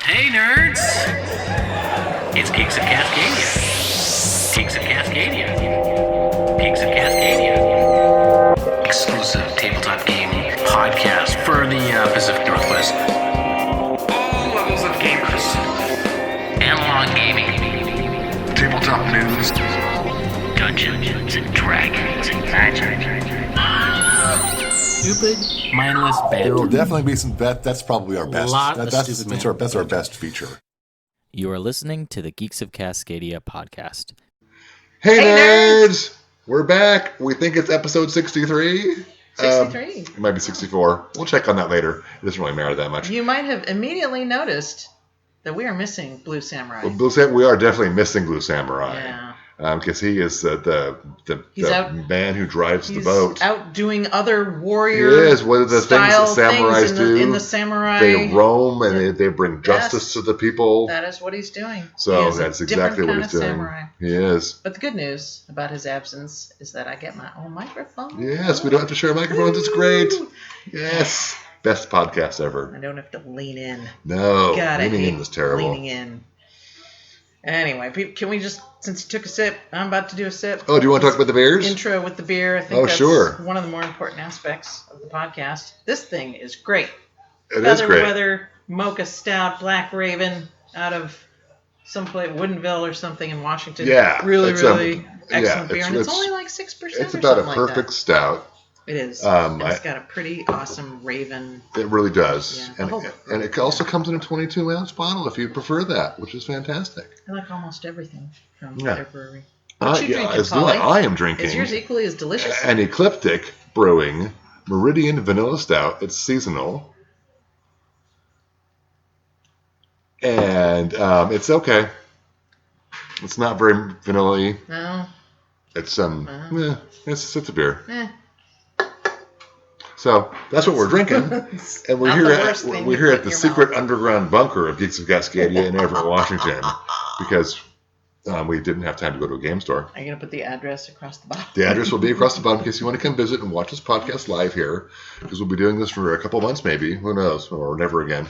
Hey, nerds! It's Geeks of Cascadia. Geeks of Cascadia. Geeks of Cascadia. Exclusive tabletop game podcast for the Pacific Northwest. All levels of gamers. Analog gaming. Tabletop news. Dungeons and Dragons and magic. Stupid, mindless banter. There will definitely be some. That's probably our best. That's our best feature. You are listening to the Geeks of Cascadia podcast. Hey nerds! We're back. We think it's episode 63. 63. It might be 64. We'll check on that later. It doesn't really matter that much. You might have immediately noticed that we are missing Blue Samurai. Well, we are definitely missing Blue Samurai. Yeah. Because he is the man who drives the boat. He's out doing other warrior What are the things that samurais do? In the samurai. They roam and they bring justice to the people. That is what he's doing. So that's exactly what he's doing. Samurai. He is. But the good news about his absence is that I get my own microphone. Yes, we don't have to share microphones. It's great. Yes. Best podcast ever. I don't have to lean in. No. God, leaning in was terrible. Leaning in. Anyway, can we just, since you took a sip, I'm about to do a sip. Oh, do you want to talk about the beers? Intro with the beer. I think that's sure. one of the more important aspects of the podcast. This thing is great. It is great. Weather Mocha Stout Black Raven out of someplace, Woodinville or something in Washington. Yeah. Really excellent beer. And it's only like 6% It's about a perfect stout. It is. It's got a pretty awesome Raven. It really does. Yeah, and it also comes in a 22-ounce bottle if you prefer that, which is fantastic. I like almost everything from their brewery. I am drinking. Is yours equally as delicious? An Ecliptic Brewing Meridian Vanilla Stout. It's seasonal. And it's okay. It's not very vanilla-y. No. It's it's a beer. So that's what we're drinking, and we're here at the secret underground bunker of Geeks of Cascadia in Everett, Washington, because we didn't have time to go to a game store. Are you going to put the address across the bottom? The address will be across the bottom in case you want to come visit and watch this podcast live here, because we'll be doing this for a couple months maybe. Who knows? Or never again.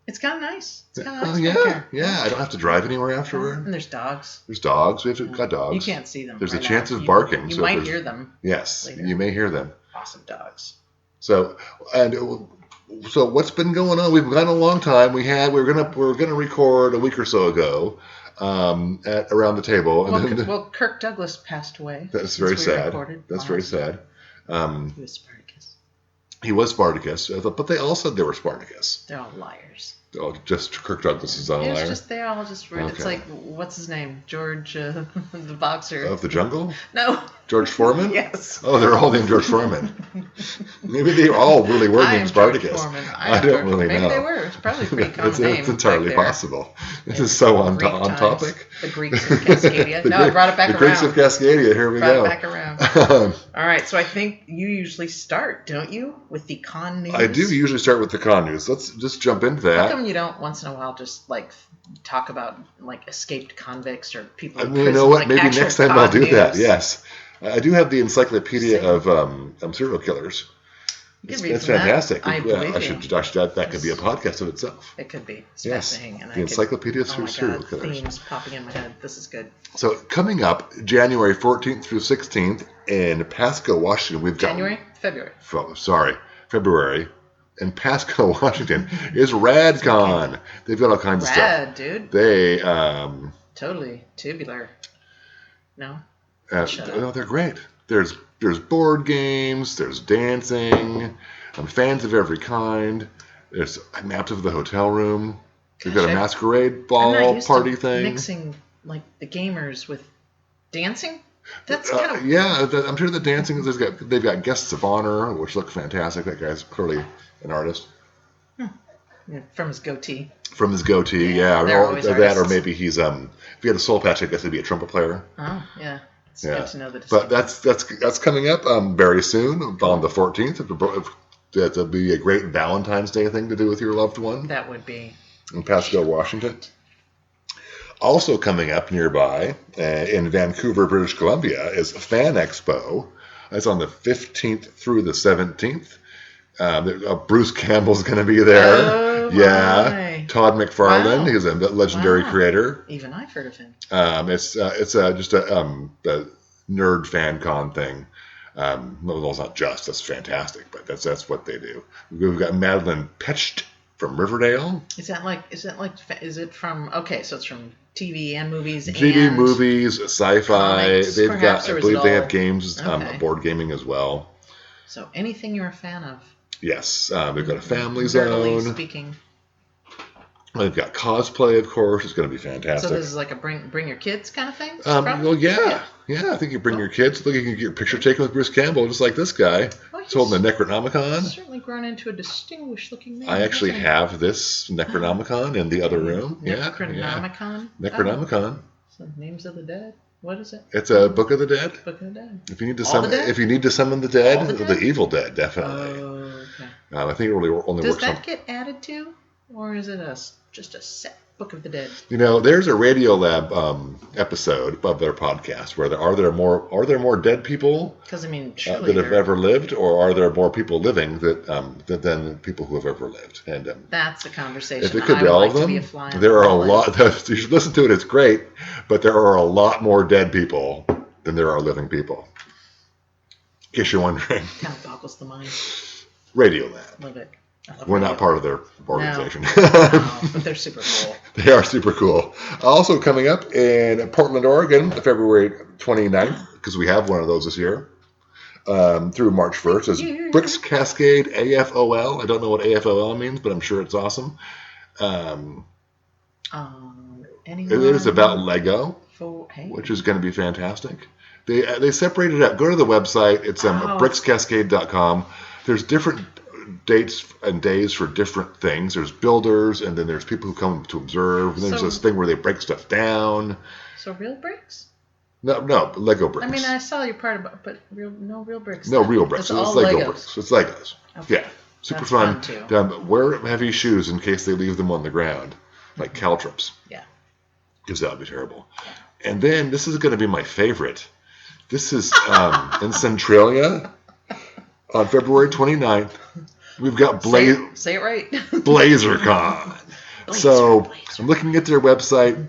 It's kind of nice. It's kind of nice. Yeah. I don't have to drive anywhere afterward. And there's dogs. We've got dogs. You can't see them. There's a chance of barking. You might hear them. Yes, later. You may hear them. Awesome dogs. So what's been going on? We've gone a long time. We were gonna record a week or so ago at Around the Table. Well, Kirk Douglas passed away. That's very sad. That's very sad. He was Spartacus. He was Spartacus, but they all said they were Spartacus. They're all liars. Oh, just Kirk Douglas is on a liar? They're all just weird. Okay. It's like, what's his name? George, the boxer. Of the Jungle? No. George Foreman? Yes. Oh, they're all named George Foreman. Maybe they all really were named Spartacus. I don't really know. Maybe they were. It's probably a pretty common name. It's entirely possible. This is so on topic. The Greeks of Cascadia. I brought it back around. The Greeks of Cascadia. Here we go. Brought it back around. All right. So I think you usually start, don't you, with the con news? I do usually start with the con news. Let's just jump into that. How come you don't once in a while just like talk about like escaped convicts or people in prison? You know what? like maybe next time I'll do that. Yes, I do have the encyclopedia of serial killers. It's fantastic. That could be a podcast of itself. It could be. It's fascinating. And the encyclopedia of serial killers. Themes popping in my head. This is good. So coming up January 14th through 16th in Pasco, Washington, February. In Pasco, Washington, is RadCon. They've got all kinds of stuff. Rad, dude. They totally tubular. No. No, they're great. There's board games. There's dancing. Fans of every kind. There's maps of the hotel room. They've got a masquerade ball party thing. Mixing like the gamers with dancing. That's kind of I'm sure the dancing. They've got guests of honor, which look fantastic. That guy's clearly an artist. Yeah, from his goatee. Or maybe he's if he had a soul patch, I guess he'd be a trumpet player. Oh yeah, it's good to know the distinction. But that's coming up very soon on the 14th. That'll be a great Valentine's Day thing to do with your loved one. That would be in Pasco, Washington. Also coming up nearby in Vancouver, British Columbia, is Fan Expo. It's on the 15th through the 17th. Bruce Campbell's going to be there. Oh, my. Okay. Todd McFarlane. Wow. He's a legendary Wow. creator. Even I've heard of him. It's just a nerd fan con thing. Well, it's not just. That's fantastic, but that's what they do. We've got Madeline Petcht from Riverdale. Is it from? Okay, so it's from TV and movies. TV, and movies, sci-fi. comics, They've perhaps, got. or I is believe it they all- have games, Okay. board gaming as well. So anything you're a fan of. Yes, they've got a family Nerdily zone. speaking. They've got cosplay, of course. It's going to be fantastic. So this is like a bring your kids kind of thing. Well, yeah. I think you bring your kids. Look, you can get your picture taken with Bruce Campbell, just like this guy. Well, He's holding the He's Necronomicon. certainly grown into a distinguished-looking man. I actually hasn't he? have this Necronomicon in the other room. Necronomicon. Necronomicon. So names of the dead. What is it? It's a Book of the Dead. Book of the Dead. If you need to All the summon, dead? if you need to summon the dead, All the the dead? evil dead, definitely. Oh, okay. I think it really only Does works on. that get added to, or is it just a set Book of the Dead? There's a Radio Lab episode of their podcast where are there more dead people Because I mean, surely that have ever lived, or are there more people living than people who have ever lived? And that's a conversation. if it could I be would all like of to them, be a fly on there the are a wall. lot. You should listen to it; it's great, but there are a lot more dead people than there are living people. In case you're wondering, Kind of boggles the mind. Radio Lab. Love it. I love We're radio. not part of their organization. No, but they're super cool. They are super cool. Also coming up in Portland, Oregon, February 29th, because we have one of those this year, through March 1st, is Bricks Cascade AFOL. I don't know what AFOL means, but I'm sure it's awesome. Anyone It is about Lego, hey. which is going to be fantastic. They separate it up. Go to the website. It's brickscascade.com. There's different dates and days for different things. There's builders, and then there's people who come to observe. And then there's So- this thing where they break stuff down. So real bricks? No, Lego bricks. I mean, I saw your part about, but no real bricks. No then. real bricks. It's all Lego Legos. bricks. It's Legos. Okay. Yeah, super That's fun. fun, too. Wear heavy shoes in case they leave them on the ground, like caltrops. Yeah. Because that would be terrible. And then this is going to be my favorite. This is in Centralia on February 29th. We've got Say it right. BlazerCon. So I'm looking at their website.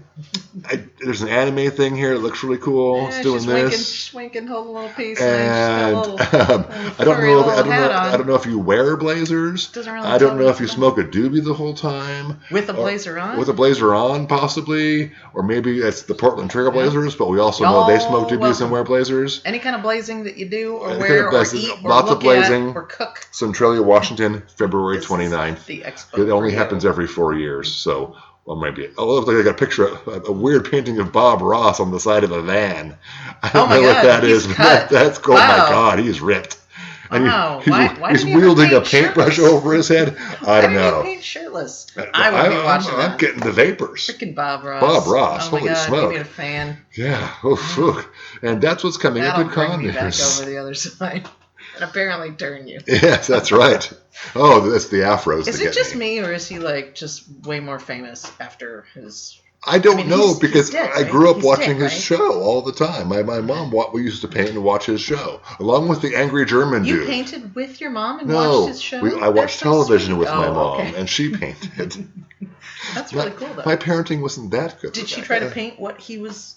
There's an anime thing here that looks really cool. It's doing she's this. winking, holding a little piece. And I don't know if you wear blazers. Doesn't really I don't tell know me if you nothing. smoke a doobie the whole time. With a blazer on? With a blazer on, possibly. Or maybe it's the Portland Trailblazers, but we also know they smoke doobies welcome. and wear blazers. Any kind of blazing that you do or Any wear kind of or blazing. eat or Lots of look blazing. at or cook. Centralia, Washington, February This is 29th. the expo It only for you. happens every 4 years, so maybe. Oh, look, I got a picture, a weird painting of Bob Ross on the side of a van. I don't my know what God, that he's is. cut. That's cool. Wow. Oh my God, he's ripped. And Wow. he's Why did he ever wielding a paint paintbrush shirtless? over his head. I Why don't do know. you paint shirtless? I would be watching I'm that. getting the vapors. Freaking Bob Ross. Bob Ross, Oh my holy God, smoke. we need a fan. Yeah. Oof, oof. And that's what's coming up That'll in bring con me back news. over the other side. And apparently turn you. Yes, that's right. Oh, that's the afros. Is that it get just me? me, or is he like just way more famous after his? I don't I mean, know he's because dead, I right? grew up He's watching dead, his right? show all the time. My mom, we used to paint and watch his show along with the Angry German You dude. painted with your mom and No, watched his show. I watched That's so television sweet. with my Oh, mom, okay. and she painted. That's really cool, though. My parenting wasn't that good. Did she Rebecca. try to paint what he was,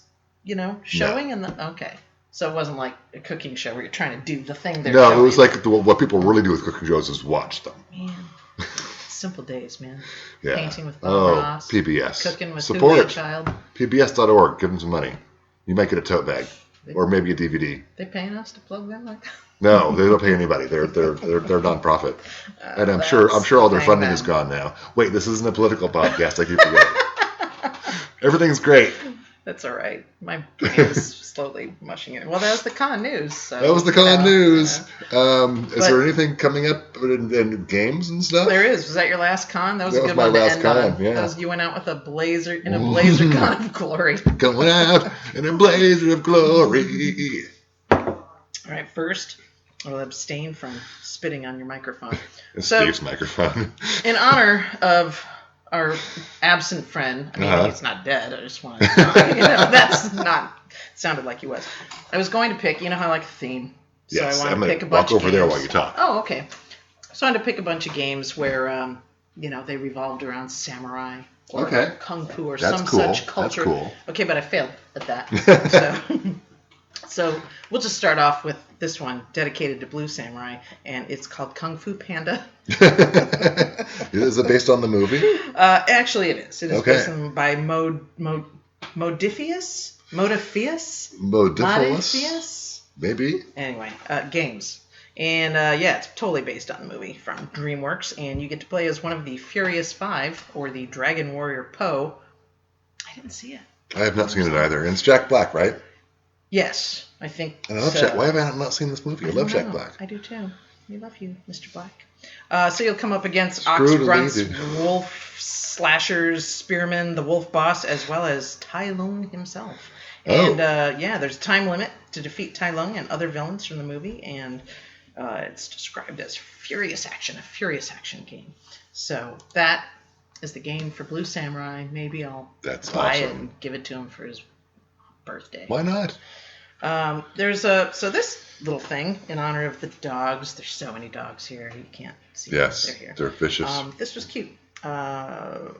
showing? Okay, so it wasn't like a cooking show where you're trying to do the thing they're No, showing. it was like what people really do with cooking shows is watch them. Man, simple days, man. Yeah. Painting with Bob Ross. PBS. Cooking with Support Who it. Child. PBS.org. Give them some money. You might get a tote bag or maybe a DVD. They paying us to plug them like. No, they don't pay anybody. They're nonprofit, and I'm That's sure all their the thing, funding man. is gone now. Wait, this isn't a political podcast. I keep forgetting. Everything's great. That's all right. My brain is slowly mushing it. Well, that was the con news. So, That was the con news. Is But- there anything coming up in games and stuff? There is. Was that your last con? That was That a was good my one to last end con, on. yeah. That was, you went out with a blazer con of glory. Going out in a blazer of glory. All right, first, I'll abstain from spitting on your microphone. It's So- Steve's microphone. In honor of our absent friend, I mean, Uh-huh. he's not dead. I just want to, that's not, sounded like he was. I was going to pick, how I like a theme. So Yes, I wanted I'm to going pick a to bunch walk of over there games. while you talk. Oh, okay. So I wanted to pick a bunch of games where they revolved around samurai or Okay. kung fu or That's some cool. such culture. That's cool. Okay, but I failed at that. So we'll just start off with this one dedicated to Blue Samurai, and it's called Kung Fu Panda. Is it based on the movie? Actually, it is. It is Okay. based on by Modifius? Maybe. Anyway, games. And it's totally based on the movie from DreamWorks, and you get to play as one of the Furious Five, or the Dragon Warrior Po. I didn't see it. I have not seen it either. And it's Jack Black, right? Yes, I think. And I love Jack. Why have I not seen this movie? I love Jack Black. I do too. We love you, Mr. Black. So you'll come up against Ox Screw Grunts, deleted. Wolf Slashers, Spearman, the Wolf Boss, as well as Tai Lung himself. Oh. And there's a time limit to defeat Tai Lung and other villains from the movie, and it's described as a furious action game. So that is the game for Blue Samurai. Maybe I'll buy it and give it to him for his birthday. Why not? There's this little thing in honor of the dogs. There's so many dogs here. You can't see them. Yes, They're here. they're vicious. This was cute. The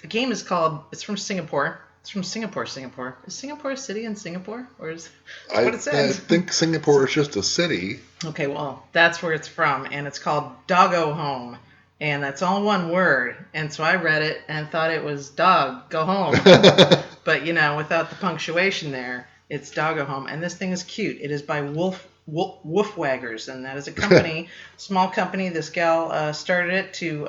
game is called. It's from Singapore. It's from Singapore. Is Singapore a city in Singapore, or is that's what it says? I think Singapore is just a city. Okay, well, that's where it's from, and it's called Doggo Home, and that's all one word. And so I read it and thought it was dog, go home. But, without the punctuation there, it's Doggo Home. And this thing is cute. It is by Woofwaggers, and that is a company, small company. This gal started it to...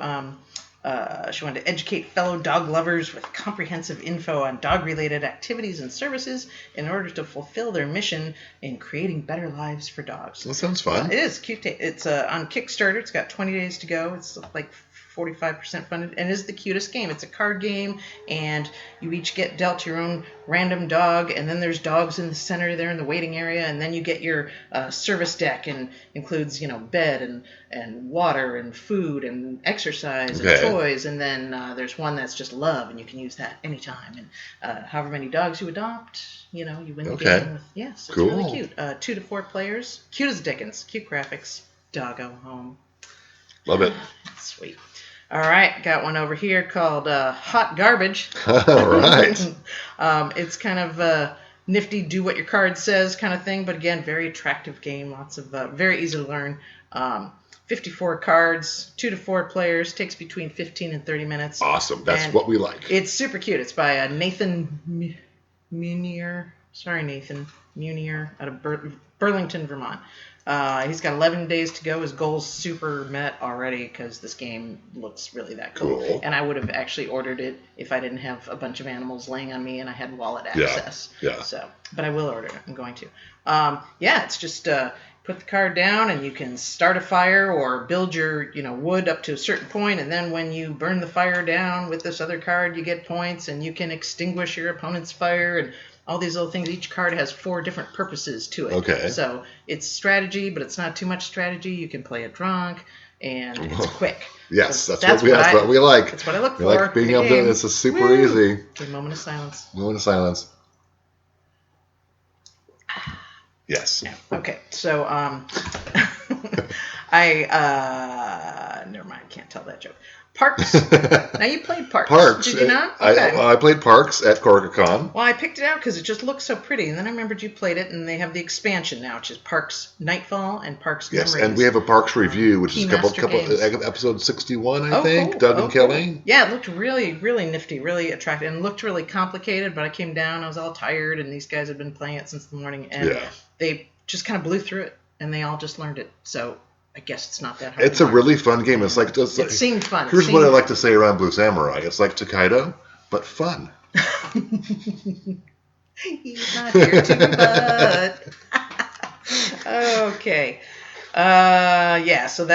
she wanted to educate fellow dog lovers with comprehensive info on dog-related activities and services in order to fulfill their mission in creating better lives for dogs. That sounds fun. It is cute. It's on Kickstarter. It's got 20 days to go. It's like 45% funded, and it is the cutest game. It's a card game, and you each get dealt your own random dog, and then there's dogs in the center there in the waiting area, and then you get your service deck, and includes bed and water and food and exercise and toys, and then there's one that's just love, and you can use that anytime, and however many dogs you adopt, you win the game with. Yes, it's really cute. 2 to 4 players, cute as Dickens, cute graphics. Doggo Home. Love it. Sweet. All right, got one over here called Hot Garbage. All right. It's kind of a nifty, do what your card says kind of thing, but again, very attractive game. Lots of very easy to learn. 54 cards, 2 to 4 players, takes between 15 and 30 minutes. Awesome. That's what we like. It's super cute. It's by Nathan Munier. Sorry, Nathan Munier out of Burlington, Vermont. He's got 11 days to go. His goal's super met already because this game looks really that cool. And I would have actually ordered it if I didn't have a bunch of animals laying on me and I had wallet access. Yeah. So, but I will order it. I'm going to. It's just put the card down and you can start a fire or build your wood up to a certain point, and then when you burn the fire down with this other card, you get points, and you can extinguish your opponent's fire and all these little things. Each card has 4 different purposes to it. Okay. So it's strategy, but it's not too much strategy. You can play it drunk, and it's quick. Yes, So that's what we like. That's what I look for. We like being able to. This is super Woo! easy. Okay, moment of silence. Moment of silence. Yes. Yeah. Okay. So never mind. Can't tell that joke. Parks. Now you played Parks. Parks. Did you not? Okay. I played Parks at Orcacon. Well, I picked it out because it just looks so pretty, and then I remembered you played it, and they have the expansion now, which is Parks Nightfall and Parks Memories. Yes, and we have a Parks review, which is Keymaster couple episode 61, I think. Cool. Doug and Kelly. Cool. Yeah, it looked really, really nifty, really attractive, and looked really complicated. But I came down, I was all tired, and these guys had been playing it since the morning, and they just kind of blew through it, and they all just learned it. So I guess it's not that hard. It's a really fun game. It's like it seemed fun. Here's what I like to say around Blue Samurai. It's like Takedo, but fun. He's not here to rebut. Okay. So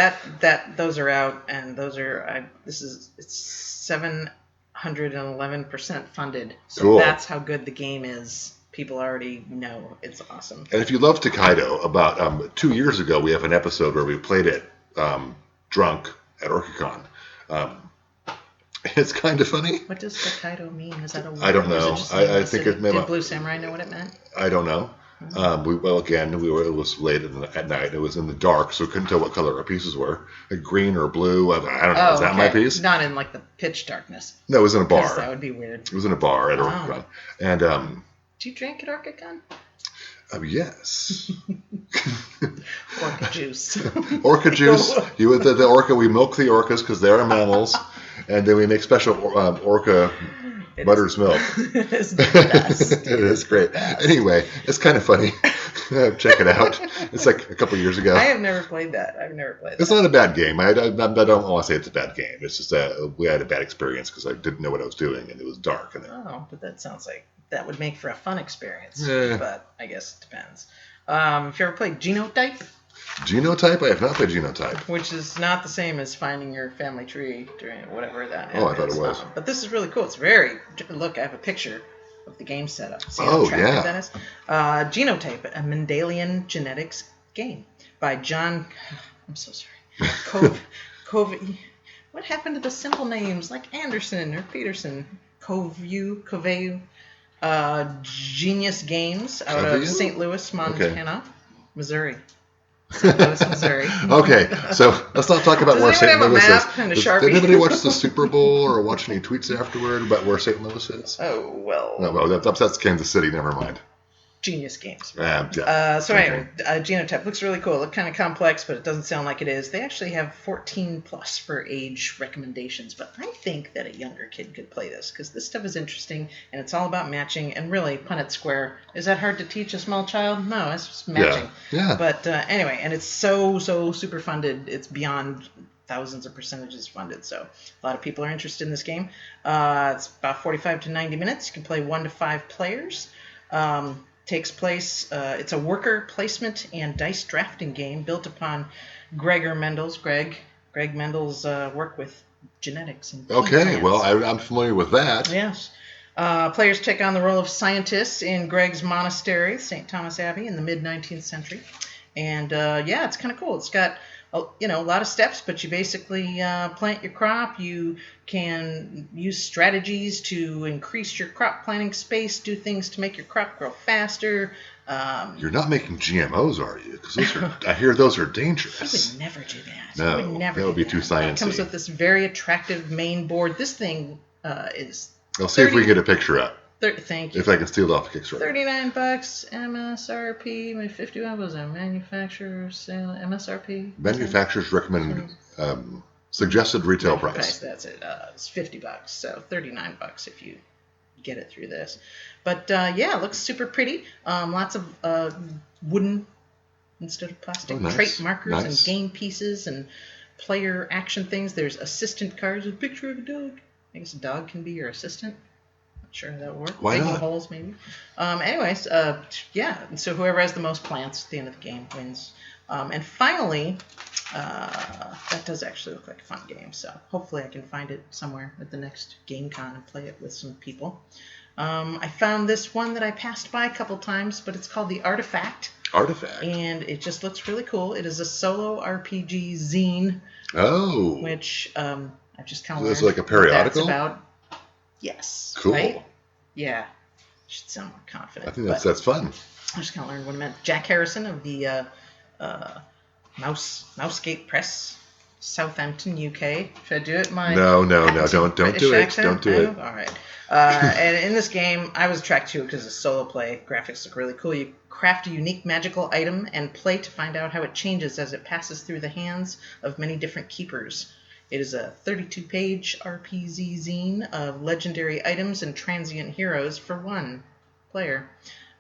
those are out, and those are it's 711% funded. So cool. That's how good the game is. People already know it's awesome. And if you love Takedo, about 2 years ago, we have an episode where we played it drunk at Orcacon. It's kind of funny. What does Takedo mean? Is that a word? I don't know. I think it meant. Did Blue Samurai know what it meant? I don't know. We was late at night. It was in the dark, so we couldn't tell what color our pieces were, like green or blue. I don't know. Is that my piece? Not in like the pitch darkness. No, it was in a bar. That would be weird. It was in a bar at Orcacon. And do you drink at Orcacon? Yes. Orca juice. Orca juice. The orca. We milk the orcas because they're mammals, and then we make special orca butter's milk. It's the best. It is great. Anyway, it's kind of funny. Check it out. It's like a couple years ago. I have never played that. It's not a bad game. I don't want to say it's a bad game. It's just that we had a bad experience because I didn't know what I was doing and it was dark. But that sounds like that would make for a fun experience. Yeah. But I guess it depends. If you ever played Genotype? Genotype? I have not played Genotype. Which is not the same as finding your family tree during whatever that is. Oh, I thought it was. But this is really cool. It's look, I have a picture of the game setup. See how Oh, attractive yeah. that is? Genotype, a Mendelian genetics game by John. I'm so sorry. Covey. What happened to the simple names like Anderson or Peterson? Covey. Genius Games out of St. Louis, Montana, Missouri. St. Louis, Missouri. Okay, so let's not talk about where St. Louis is. And a Did Sharpie? anybody watch the Super Bowl or watch any tweets afterward about where St. Louis is? Oh, well. No, well, that's Kansas City. Never mind. Genius Games. Yeah. So anyway, Genotype looks really cool. It looks kind of complex, but it doesn't sound like it is. They actually have 14 plus for age recommendations, but I think that a younger kid could play this because this stuff is interesting and it's all about matching. And really, Punnett Square, is that hard to teach a small child? No, it's just matching. Yeah. But anyway, and it's so super funded. It's beyond thousands of percentages funded. So a lot of people are interested in this game. It's about 45 to 90 minutes. You can play 1 to 5 players. Takes place, it's a worker placement and dice drafting game built upon Greg Mendel's work with genetics. And Okay, well, I'm familiar with that. Yes. Players take on the role of scientists in Greg's monastery, St. Thomas Abbey, in the mid-19th century. And, it's kind of cool. It's got a lot of steps, but you basically plant your crop. You can use strategies to increase your crop planting space, do things to make your crop grow faster. You're not making GMOs, are you? Because I hear those are dangerous. I would never do that. No, that would be too sciencey. It comes with this very attractive main board. This thing is... I'll see if we can get a picture up. Thank you. If I can steal it off Kickstarter. $39 MSRP, maybe 50. What was it? Manufacturer sale MSRP. Manufacturer's recommended suggested retail price. That's it. It's $50. So $39 if you get it through this. But it looks super pretty. Lots of wooden instead of plastic trait markers and game pieces and player action things. There's assistant cards with a picture of a dog. I guess a dog can be your assistant. Sure, that would work. Why Digging not? holes, maybe. So whoever has the most plants at the end of the game wins. And finally, that does actually look like a fun game. So hopefully I can find it somewhere at the next GameCon and play it with some people. I found this one that I passed by a couple times, but it's called The Artifact. And it just looks really cool. It is a solo RPG zine. Oh. Which I've just kind of learned Is it like a periodical? what that's about. Yes. Cool. Right? Yeah. Should sound more confident. I think that's fun. I just kind of learned what it meant. Jack Harrison of the Mousegate Press, Southampton, UK. Should I do it? No, don't do it. Don't do it. All right. And in this game, I was attracted to it because it's solo play. Graphics look really cool. You craft a unique magical item and play to find out how it changes as it passes through the hands of many different keepers. It is a 32-page RPG zine of legendary items and transient heroes for one player.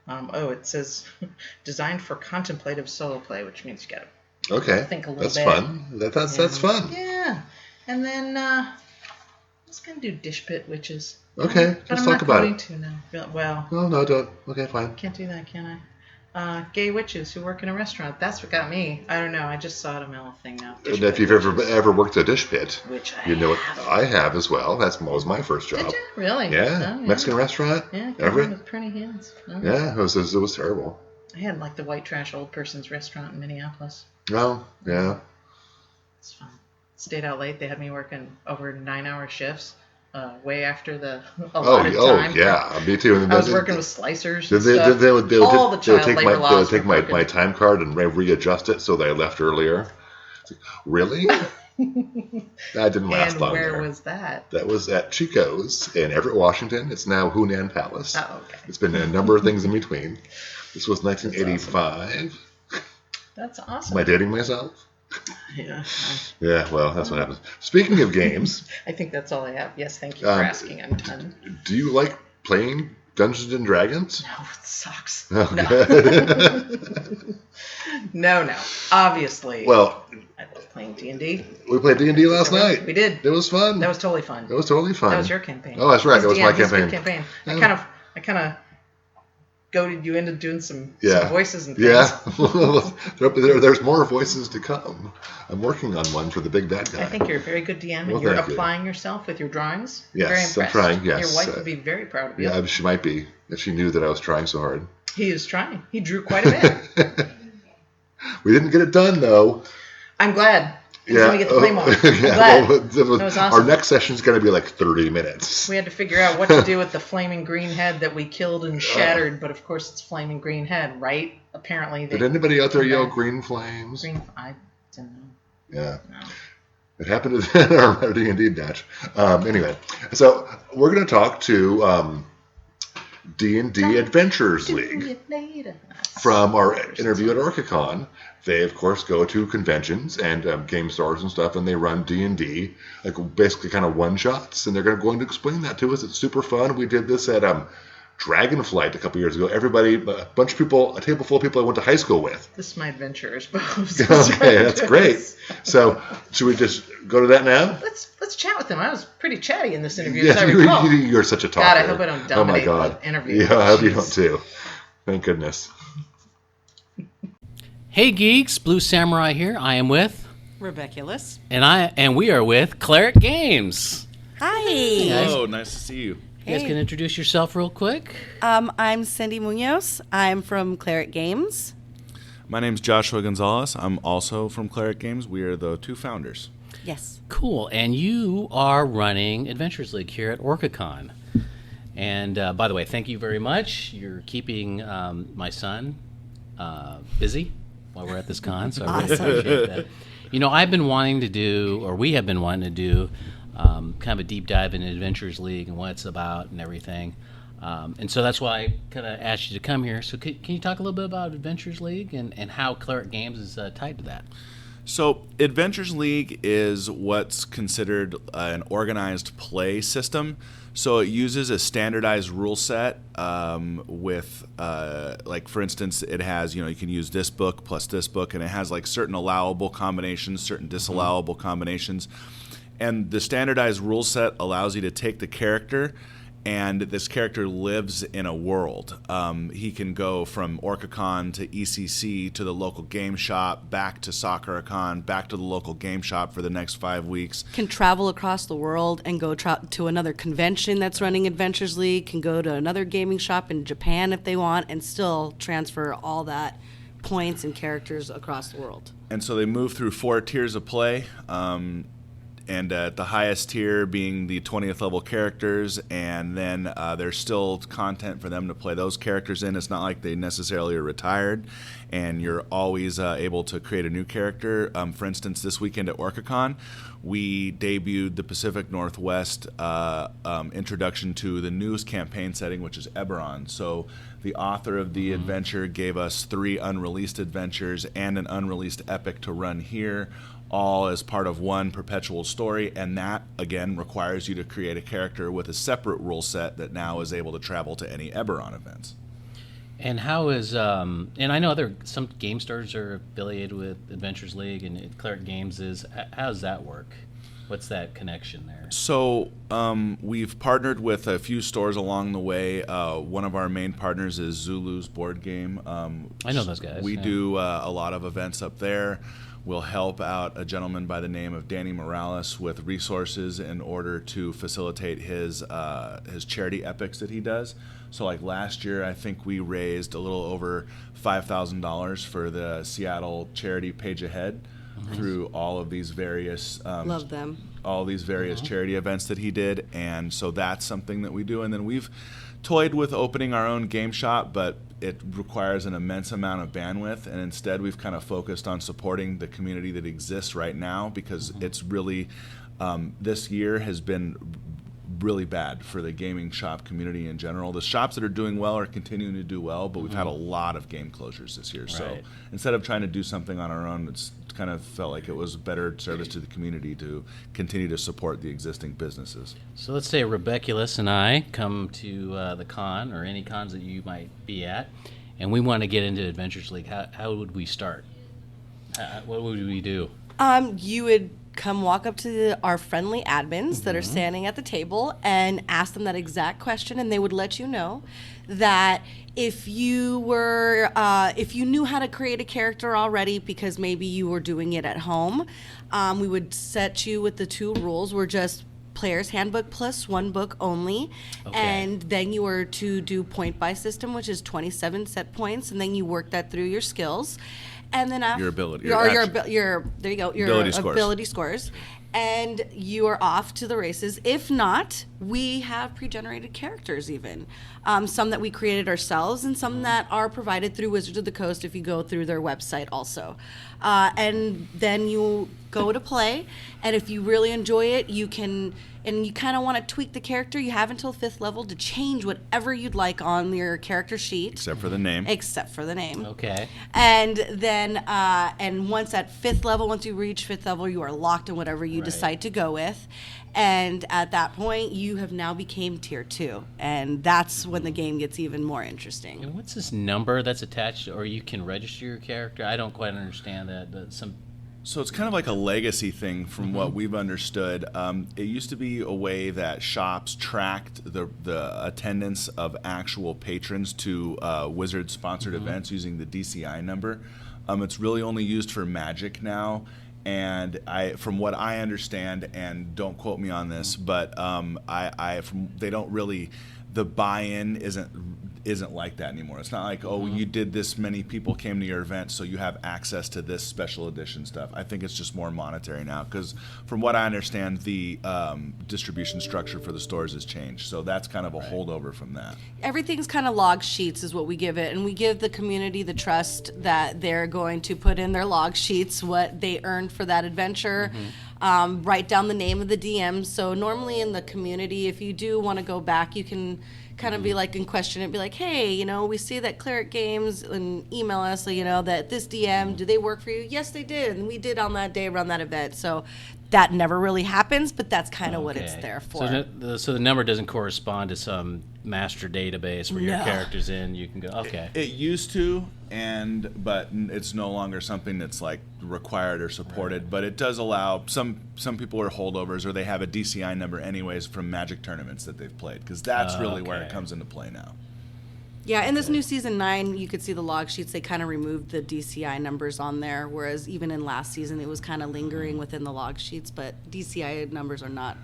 It says designed for contemplative solo play, which means you got to think a little bit. That's fun. That's fun. Yeah. And then I was going to do Dish Pit Witches. Okay, let's talk about it. I'm not going to now. Well. No, don't. Okay, fine. Can't do that, can I? Gay witches who work in a restaurant. That's what got me. I don't know. I just saw it a mail thing now. And if you've ever worked a dish pit, which you know what I have as well. That was my first job. Did you? Really? Yeah. Mexican restaurant. Yeah. Everett. With pretty hands. Oh. Yeah, it was terrible. I had like the white trash old person's restaurant in Minneapolis. Oh, yeah. It's fun. Stayed out late. They had me working over 9-hour shifts. way after the allotted time. Yeah, me too. And I was working with slicers and They stuff. would All the child take labor laws take were my time card and readjust it so they left earlier. It's like, really? That didn't last And long. where there. was that? That was at Chico's in Everett, Washington. It's now Hunan Palace. Oh, okay. It's been a number of things in between. This was 1985. That's awesome. Am I dating myself? Yeah. Yeah, well, that's what happens. Speaking of games, I think that's all I have. Yes, thank you for asking. I'm done. do you like playing Dungeons and Dragons? No, it sucks. Oh, No. good. No. Obviously. Well, I love playing D&D. we played D&D last night. We did. It was fun. That was totally fun. It was totally fun. That was your campaign. Oh, that's right. That was my His campaign. campaign. Yeah. I kind of goaded you into doing some Yeah. voices and things. Yeah. There's more voices to come. I'm working on one for the big bad guy. I think you're a very good DM, and Well, you're thank you. applying yourself with your drawings. Yes, very I'm impressed. trying, yes. Your wife would be very proud of you. Yeah, she might be. If she knew that I was trying so hard. He is trying. He drew quite a bit. We didn't get it done, though. I'm glad. He's Yeah. going to get the play more. I'm Yeah, glad. well, That was awesome. Our next session is going to be like 30 minutes. We had to figure out what to do with the flaming green head that we killed and shattered, but of course it's flaming green head, right? Apparently. Did anybody out there come yell back. green flames? I didn't know. Yeah. No. It happened in our D&D match. Anyway, so we're going to talk to D&D Adventurers League from our interview at Orcacon. They, of course, go to conventions and game stores and stuff, and they run D&D, like basically kind of one-shots, and they're going to explain that to us. It's super fun. We did this at Dragonflight a couple years ago. Everybody, a bunch of people, a table full of people I went to high school with. This is my adventurers post. Okay, that's great. So, should we just go to that now? Let's chat with them. I was pretty chatty in this interview, Yeah, as I recall. you're such a talker. God, I hope I don't dominate Oh my God. the interview. Yeah, I hope you Jeez. don't too. Thank goodness. Hey geeks, Blue Samurai here. I am with, Rebecculous. and we are with Claret Games. Hi. Hello, nice to see you. You guys can introduce yourself real quick. I'm Cindy Munoz. I'm from Claret Games. My name's Joshua Gonzalez. I'm also from Claret Games. We are the two founders. Yes. Cool. And you are running Adventurers League here at Orcacon. And by the way, thank you very much. You're keeping my son busy while we're at this con, so I really appreciate that. You know, I've been wanting to do, or we have been wanting to do, kind of a deep dive in Adventurers League and what it's about and everything. And so that's why I kind of asked you to come here. So can you talk a little bit about Adventurers League and how Claret Games is tied to that? So, Adventures League is what's considered an organized play system. So it uses a standardized rule set with, like, for instance, it has, you can use this book plus this book, and it has, like, certain allowable combinations, certain disallowable combinations. And the standardized rule set allows you to take the character, and this character lives in a world. He can go from Orcacon to ECC to the local game shop, back to Sakura-Con, back to the local game shop for the next 5 weeks. Can travel across the world and go to another convention that's running Adventures League, can go to another gaming shop in Japan if they want, and still transfer all that points and characters across the world. And so they move through 4 tiers of play. And at the highest tier being the 20th level characters, and then there's still content for them to play those characters in. It's not like they necessarily are retired, and you're always able to create a new character. For instance, this weekend at Orcacon, we debuted the Pacific Northwest introduction to the newest campaign setting, which is Eberron. So the author of the adventure gave us 3 unreleased adventures and an unreleased epic to run here, all as part of one perpetual story, and that, again, requires you to create a character with a separate rule set that now is able to travel to any Eberron events. And how is, and I know some game stores are affiliated with Adventures League, and Claret Games is. How does that work? What's that connection there? So we've partnered with a few stores along the way. One of our main partners is Zulu's Board Game. I know those guys. We do a lot of events up there. We'll help out a gentleman by the name of Danny Morales with resources in order to facilitate his charity epics that he does. So like last year, I think we raised a little over $5,000 for the Seattle charity Page Ahead through all of these various Love them. all these various charity events that he did, and so that's something that we do. And then we've toyed with opening our own game shop, but it requires an immense amount of bandwidth, and instead we've kind of focused on supporting the community that exists right now, because it's really this year has been really bad for the gaming shop community in general. The shops that are doing well are continuing to do well, but we've had a lot of game closures this year. So instead of trying to do something on our own, it's kind of felt like it was a better service to the community to continue to support the existing businesses. So let's say Rebecculus and I come to the con, or any cons that you might be at, and we want to get into Adventures League. How would we start? What would we do? You would come walk up to our friendly admins that are standing at the table and ask them that exact question, and they would let you know that if you knew how to create a character already, because maybe you were doing it at home, we would set you with the 2 rules. We're just Player's Handbook plus 1 book only, and then you were to do point buy system, which is 27 set points, and then you work that through your skills. And then after Your ability. your there you go, your ability scores, and you are off to the races. If not, we have pre-generated characters, even some that we created ourselves, and some that are provided through Wizards of the Coast if you go through their website also. And then you go to play, and if you really enjoy it, you can, and you kind of want to tweak the character, you have until 5th level to change whatever you'd like on your character sheet. Except for the name. Okay. And then, and once at 5th level, once you reach 5th level, you are locked in whatever you decide to go with. And at that point, you have now became tier 2. And that's when the game gets even more interesting. And what's this number that's attached, or you can register your character? I don't quite understand that. So it's kind of like a legacy thing from what we've understood. It used to be a way that shops tracked the attendance of actual patrons to Wizard-sponsored events using the DCI number. It's really only used for Magic now. And from what I understand, and don't quote me on this, but they don't really, the buy-in isn't like that anymore. It's not like, you did this many people came to your event, so you have access to this special edition stuff. I think it's just more monetary now, because from what I understand, the distribution structure for the stores has changed. So that's kind of a holdover from that. Everything's kind of log sheets is what we give it, and we give the community the trust that they're going to put in their log sheets what they earned for that adventure. Write down the name of the DM. So normally in the community, if you do want to go back, you can kind of be like and question it, be like, hey, we see that Cleric Games, and email us, that this DM, do they work for you? Yes, they did, and we did on that day run that event. So that never really happens, but that's kind of what it's there for. So the number doesn't correspond to some master database where your character's in. You can go, okay. It used to, but it's no longer something that's like required or supported. Right. But it does allow some people are holdovers, or they have a DCI number anyways from Magic tournaments that they've played, because that's really where it comes into play now. Yeah, in this new season 9, you could see the log sheets. They kind of removed the DCI numbers on there, whereas even in last season, it was kind of lingering within the log sheets. But DCI numbers are not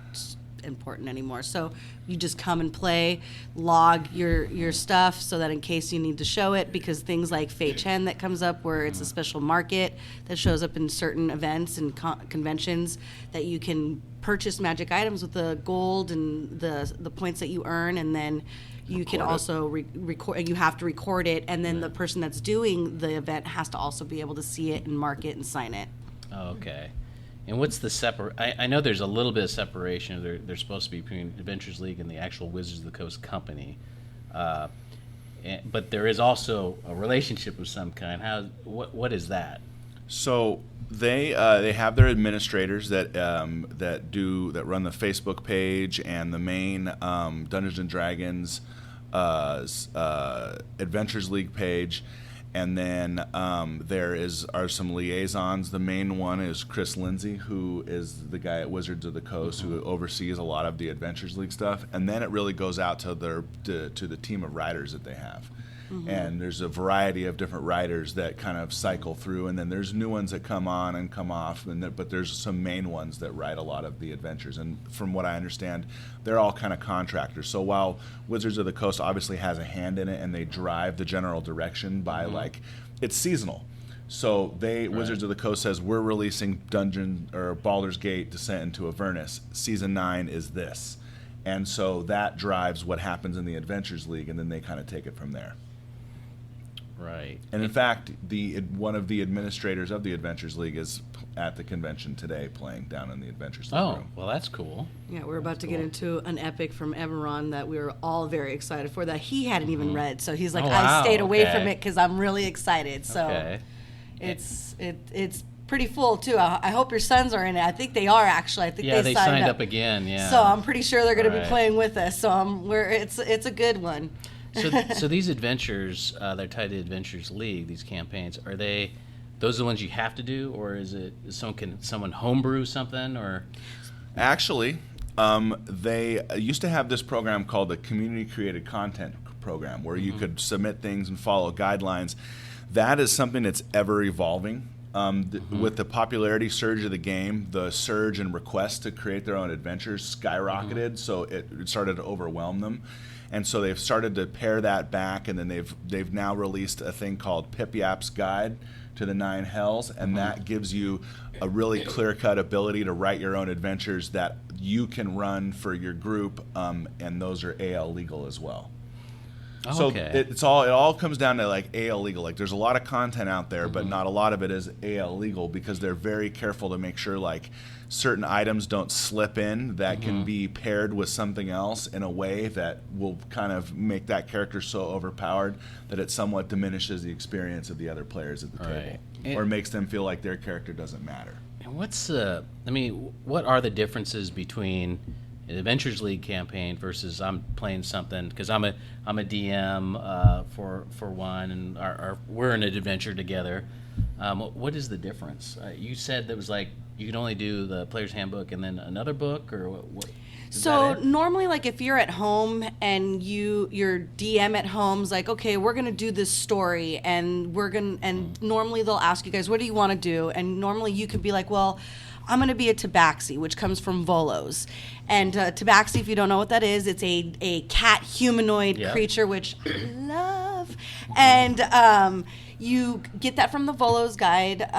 important anymore. So you just come and play, log your stuff, so that in case you need to show it, because things like Fei Chen that comes up, where it's a special market that shows up in certain events and conventions, that you can purchase magic items with the gold and the points that you earn, and then you can also record, and you have to record it, and then the person that's doing the event has to also be able to see it and mark it and sign it. Okay. And what's the I know there's a little bit of separation. There's supposed to be between Adventures League and the actual Wizards of the Coast company, but there is also a relationship of some kind. What is that? So they have their administrators that run the Facebook page and the main Dungeons and Dragons Adventures League page, and then there are some liaisons. The main one is Chris Lindsay, who is the guy at Wizards of the Coast who oversees a lot of the Adventures League stuff, and then it really goes out to the team of writers that they have. And there's a variety of different writers that kind of cycle through, and then there's new ones that come on and come off, but there's some main ones that write a lot of the adventures. And from what I understand, they're all kind of contractors. So while Wizards of the Coast obviously has a hand in it, and they drive the general direction by it's seasonal. So Wizards of the Coast says we're releasing Dungeon or Baldur's Gate Descent into Avernus. Season 9 is this, and so that drives what happens in the Adventures League, and then they kind of take it from there. Right. And in fact, one of the administrators of the Adventures League is at the convention today, playing down in the Adventures League room. Well, that's cool. Yeah, we're about to get into an epic from Everon that we were all very excited for that he hadn't even read. So he's like, Oh, I wow, stayed away okay. from it because I'm really excited. So Okay. it's pretty full too. I hope your sons are in it. I think they are actually. I think Yeah, they they signed up again. Yeah. So I'm pretty sure they're going to be Right. playing with us. So it's a good one. So these adventures, they're tied to the Adventures League. These campaigns, are they? Those are the ones you have to do, or is someone homebrew something, or? Actually, they used to have this program called the Community Created Content Program, where you could submit things and follow guidelines. That is something that's ever evolving. With the popularity surge of the game, the surge in requests to create their own adventures skyrocketed, so it started to overwhelm them. And so they've started to pare that back, and then they've now released a thing called Pip Yap's Guide to the Nine Hells, and that gives you a really clear-cut ability to write your own adventures that you can run for your group, and those are AL legal as well. Oh, So okay. it all comes down to like AL legal. Like there's a lot of content out there, but not a lot of it is AL legal because they're very careful to make sure like certain items don't slip in that can be paired with something else in a way that will kind of make that character so overpowered that it somewhat diminishes the experience of the other players at the Right. table, or makes them feel like their character doesn't matter. And what are the differences between an Adventures League campaign versus I'm playing something, because I'm a DM for one, and we're in an adventure together. What is the difference? You said that was like you can only do the player's handbook and then another book, or what? Is So that it? normally, like if you're at home and your DM at home's like, okay, we're gonna do this story, and normally they'll ask you guys, what do you want to do? And normally you could be like, well, I'm gonna be a tabaxi, which comes from Volos. And tabaxi, if you don't know what that is, it's a cat humanoid Yeah. creature, which I love. And you get that from the Volos guide,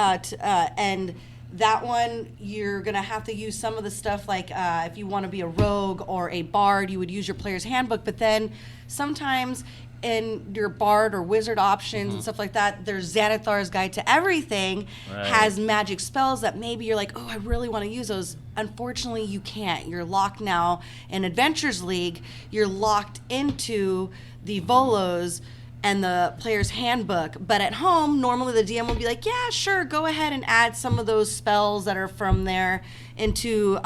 and that one, you're going to have to use some of the stuff like if you want to be a rogue or a bard, you would use your player's handbook. But then sometimes in your bard or wizard options and stuff like that, there's Xanathar's Guide to Everything Right. has magic spells that maybe you're like, oh, I really want to use those. Unfortunately, you can't. You're locked now in Adventures League. You're locked into the Volos and the player's handbook. But at home, normally the DM will be like, yeah, sure, go ahead and add some of those spells that are from there into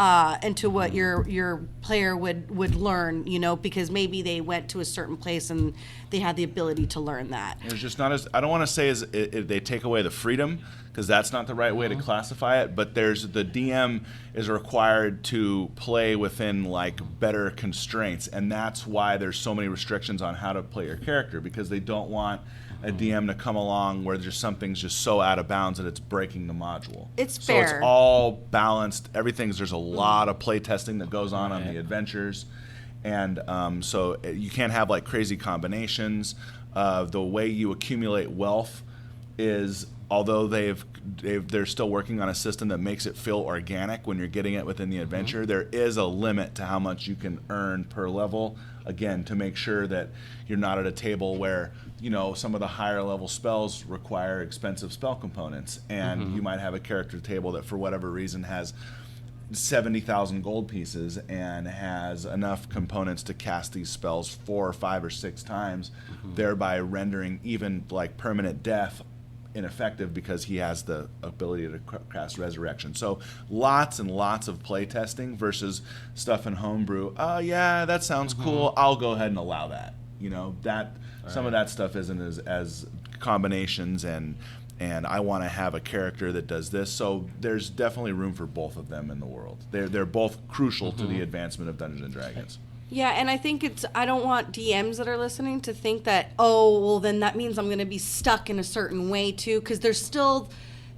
what your player would learn, because maybe they went to a certain place and they had the ability to learn that. It's just not as, I don't want to say they take away the freedom, because that's not the right way to classify it, but the DM is required to play within like better constraints, and that's why there's so many restrictions on how to play your character, because they don't want a DM to come along where just something's just so out of bounds that it's breaking the module. It's So fair. it's all balanced. There's a lot of play testing that goes on the adventures. And so you can't have like crazy combinations. The way you accumulate wealth is, although they're still working on a system that makes it feel organic when you're getting it within the adventure, there is a limit to how much you can earn per level, again, to make sure that you're not at a table where some of the higher level spells require expensive spell components, and you might have a character table that for whatever reason has 70,000 gold pieces and has enough components to cast these spells 4 or 5 or 6 times, thereby rendering even like permanent death ineffective because he has the ability to cast resurrection. So lots and lots of play testing versus stuff in homebrew. Oh yeah, that sounds cool. I'll go ahead and allow that. Some of that stuff isn't as combinations and I want to have a character that does this. So there's definitely room for both of them in the world. They're both crucial to the advancement of Dungeons and Dragons. Yeah, and I think I don't want DMs that are listening to think that, oh, well, then that means I'm going to be stuck in a certain way too, because there's still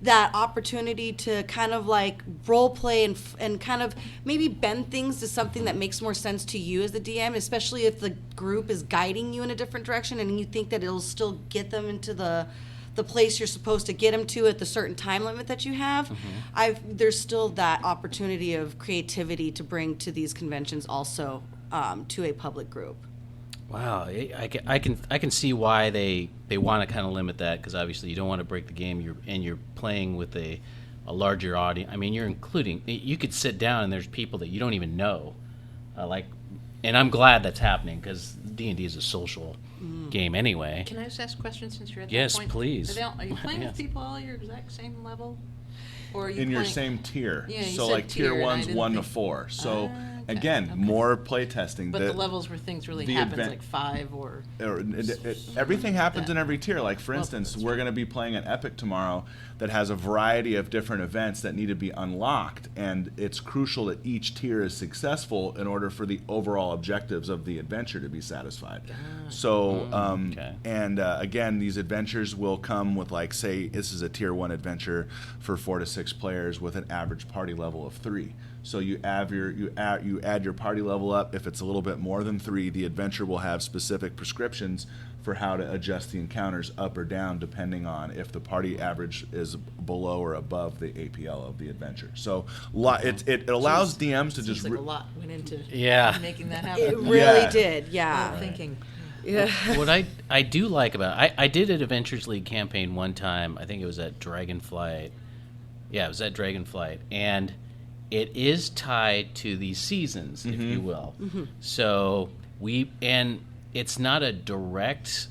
that opportunity to kind of like role play and kind of maybe bend things to something that makes more sense to you as the DM, especially if the group is guiding you in a different direction and you think that it'll still get them into the the place you're supposed to get them to at the certain time limit that you have. There's still that opportunity of creativity to bring to these conventions also to a public group. Wow, I can see why they want to kind of limit that, because obviously you don't want to break the game. You're playing with a larger audience. I mean, you could sit down and there's people that you don't even know, and I'm glad that's happening, because D&D is a social game anyway. Can I just ask questions since you're at Yes, that point? please. Are you playing Yes. with people all your exact same level? Or are you In your playing- same tier. Yeah, you so said like tier tier, and I 1's didn't 1 to think- 4. So Okay, again, okay. more play testing. But the levels where things really the happens, event- like 5 or... Everything happens that. in every tier. Like, for Well, instance, that's we're going to be playing an Epic tomorrow that has a variety of different events that need to be unlocked, and it's crucial that each tier is successful in order for the overall objectives of the adventure to be satisfied. So, okay. and again, these adventures will come with, like, say, this is a tier 1 adventure for 4 to 6 players with an average party level of 3. So you add your party level up. If it's a little bit more than 3, the adventure will have specific prescriptions for how to adjust the encounters up or down depending on if the party average is below or above the APL of the adventure. So it allows DMs to Seems just like a lot went into Yeah. making that It happen. really Yeah. did, yeah. Thinking. Yeah. What I do like about I did an Adventures League campaign one time. I think it was at Dragonflight. Yeah, it was at Dragonflight, and it is tied to these seasons, if you will. So it's not a direct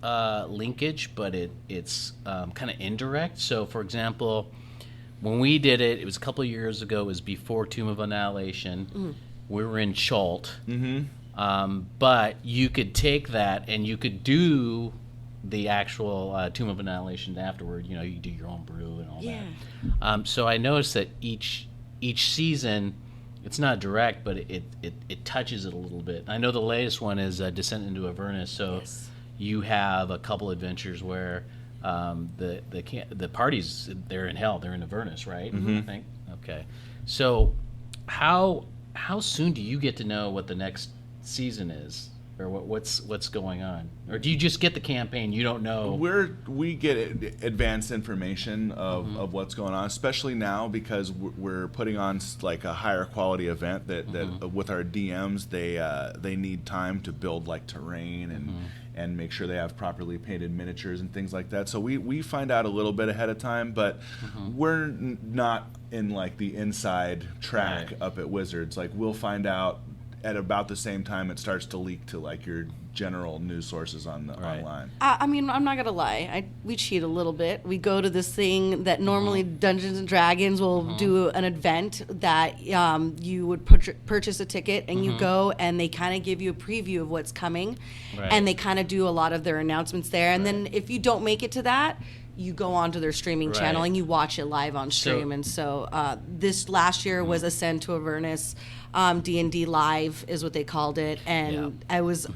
linkage, but it's kind of indirect. So, for example, when we did it, it was a couple of years ago. It was before Tomb of Annihilation. We were in Chult. But you could take that and you could do the actual Tomb of Annihilation afterward. You know, you do your own brew and all that. So I noticed that each season, it's not direct, but it touches it a little bit. I know the latest one is Descent into Avernus. So you have a couple adventures where the parties, they're in hell, they're in Avernus, right? I think. Okay. So how soon do you get to know what the next season is, or what's going on, or do you just get the campaign? You don't know. We get advanced information of what's going on, especially now because we're putting on like a higher quality event that with our DMs they need time to build like terrain and make sure they have properly painted miniatures and things like that. So we find out a little bit ahead of time, but we're not in like the inside track up at Wizards. Like we'll find out at about the same time it starts to leak to like your general news sources on the online. I mean, I'm not gonna lie. We cheat a little bit. We go to this thing that normally Dungeons and Dragons will do an event that you would purchase a ticket and you go, and they kind of give you a preview of what's coming, and they kind of do a lot of their announcements there. And then if you don't make it to that, you go onto their streaming channel and you watch it live on stream. And so this last year was Ascend to Avernus. D&D Live is what they called it, and I was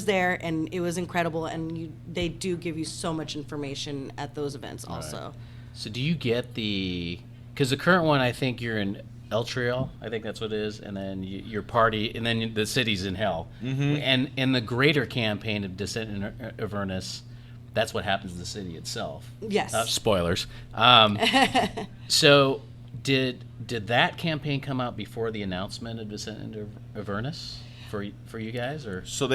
there, and it was incredible. And they do give you so much information at those events also. So do you get because the current one, I think you're in Eltriel, I think that's what it is, and then your party, and then the city's in hell. And in the greater campaign of Descent into Avernus, that's what happens in the city itself. Yes. Spoilers. So did that campaign come out before the announcement of Descent into Avernus for you guys, or? So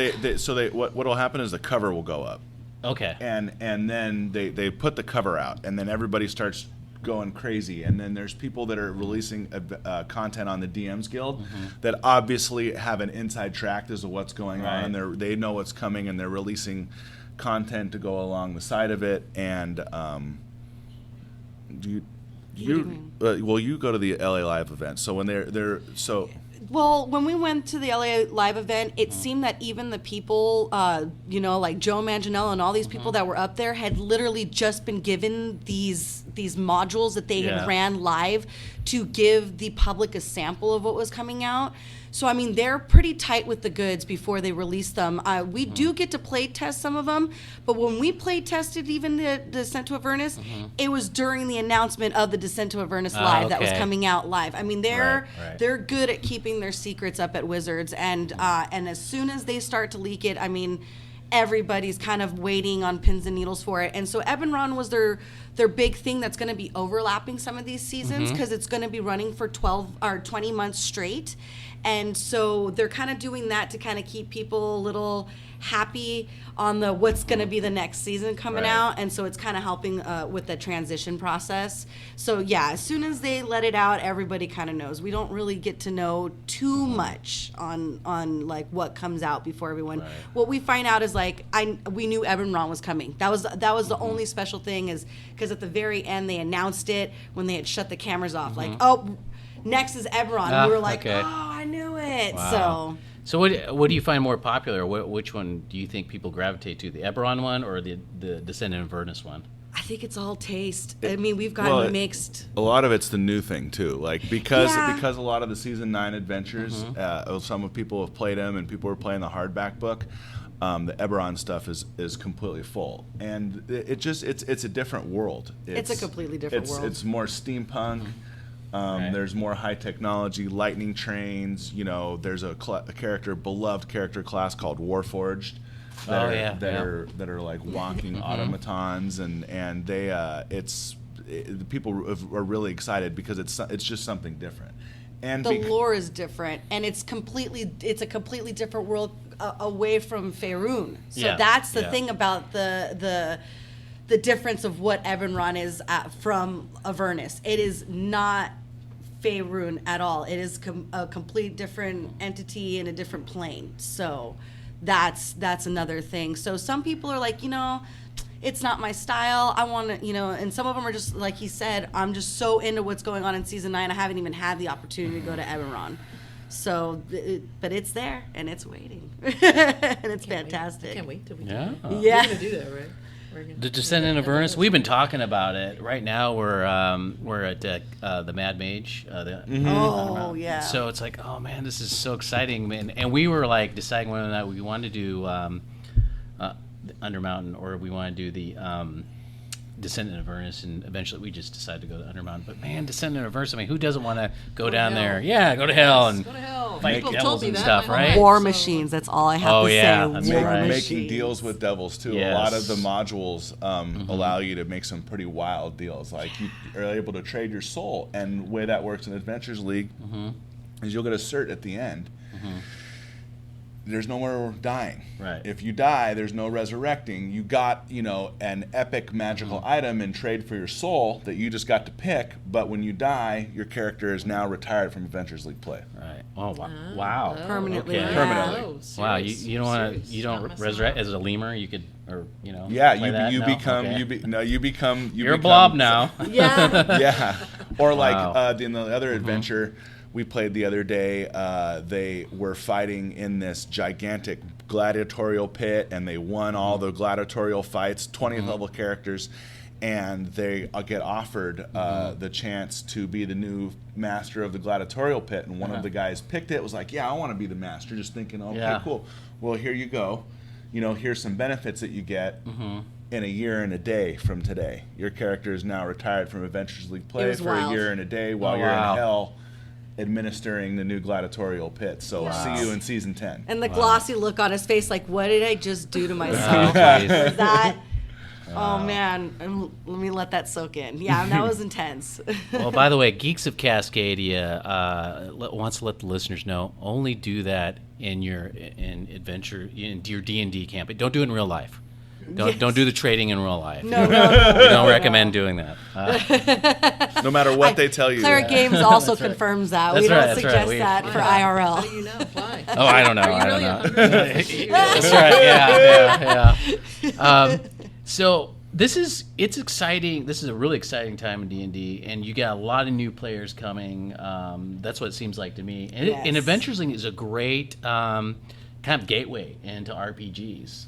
what will happen is the cover will go up. Okay. And then they put the cover out, and then everybody starts going crazy, and then there's people that are releasing content on the DMs Guild that obviously have an inside track as to what's going on, and they know what's coming, and they're releasing content to go along the side of it. And you go to the LA Live event, so when they're so. Well, when we went to the LA Live event, it seemed that even the people, like Joe Manganiello and all these people that were up there had literally just been given these modules that they had ran live to give the public a sample of what was coming out. So, I mean, they're pretty tight with the goods before they release them. We do get to play test some of them, but when we play tested even the Descent to Avernus, it was during the announcement of the Descent to Avernus Live that was coming out live. I mean, they're good at keeping their secrets up at Wizards, and as soon as they start to leak it, I mean, everybody's kind of waiting on pins and needles for it. And so Eberron was their big thing that's going to be overlapping some of these seasons because it's going to be running for 12 or 20 months straight. And so they're kind of doing that to kind of keep people a little happy on the what's going to be the next season coming out. And so it's kind of helping with the transition process. So yeah, as soon as they let it out, everybody kind of knows. We don't really get to know too much on like what comes out before everyone. What we find out is like we knew Eberron was coming. That was the only special thing, is because at the very end they announced it when they had shut the cameras off. Like, oh, next is Eberron. We were like, oh, I knew it. Wow. So what do you find more popular? Which one do you think people gravitate to, the Eberron one or the Descendant of Avernus one? I think it's all taste. I mean, we've gotten mixed. A lot of it's the new thing too, like because a lot of the season 9 adventures, some of people have played them, and people were playing the hardback book. The Eberron stuff is completely full, and it's a different world. It's a completely different world. It's more steampunk. There's more high technology, lightning trains. There's a beloved character class called Warforged. That are like walking automatons, and the people are really excited because it's just something different. And the lore is different, and it's a completely different world away from Faerun. So that's the thing about the difference of what Eberron is from Avernus. It is not Faerun at all. It is a complete different entity in a different plane. So that's another thing. So some people are like, it's not my style. I want to, and some of them are just like he said, I'm just so into what's going on in season 9. I haven't even had the opportunity to go to Eberron. So, but it's there and it's waiting, and it's fantastic. Can't wait till we Yeah. You're gonna do that, right? The Descendant of Avernus. We've been talking about it. Right now, we're at the Mad Mage. Oh yeah. So it's like, oh man, this is so exciting, man. And we were like deciding whether or not we wanted to do Undermountain or we want to do the Descendant of Avernus, and eventually we just decided to go to Undermountain. But man, Descendant of Avernus, I mean, who doesn't want to go down there? Yeah, go to hell and fight People devils told me and that stuff, my right? War machines. That's all I have to say. That's War right. machines. Making deals with devils too. Yes. A lot of the modules allow you to make some pretty wild deals. Like you are able to trade your soul, and the way that works in Adventures League is you'll get a cert at the end. There's no more dying. Right. If you die, there's no resurrecting. You got, an epic magical item in trade for your soul that you just got to pick, but when you die, your character is now retired from Adventures League play. Right. Oh wow. Permanently. Okay. Yeah. Permanently. Wow. You don't want to. You don't resurrect as a lemur. You could, or Yeah, play that? you No? become Okay. you become You're a blob now. Yeah. Yeah. Or like Wow. in the other adventure we played the other day, they were fighting in this gigantic gladiatorial pit, and they won all the gladiatorial fights, 20th level characters, and they get offered the chance to be the new master of the gladiatorial pit, and one of the guys picked it, was like, yeah, I want to be the master, just thinking, okay, cool. Well, here you go. Here's some benefits that you get. In a year and a day from today. Your character is now retired from Adventures League play for wild. a year and a day while you're in hell administering the new gladiatorial pit. So see you in season 10. And the glossy look on his face, like, what did I just do to myself? Jeez. That. Oh man, let me let that soak in. Yeah, that was intense. Well, by the way, Geeks of Cascadia wants to let the listeners know, only do that in your D&D campaign. Don't do it in real life. Don't do the trading in real life. No. We don't recommend doing that. No matter what they tell you. Cleric Games also confirms that. That's We don't right, that's suggest right. that for How do IRL. you know? Why? Oh, I don't know. Are you I really don't know. That's right. Yeah. So it's exciting. This is a really exciting time in D&D, and you got a lot of new players coming. That's what it seems like to me. And, and Adventures League is a great kind of gateway into RPGs.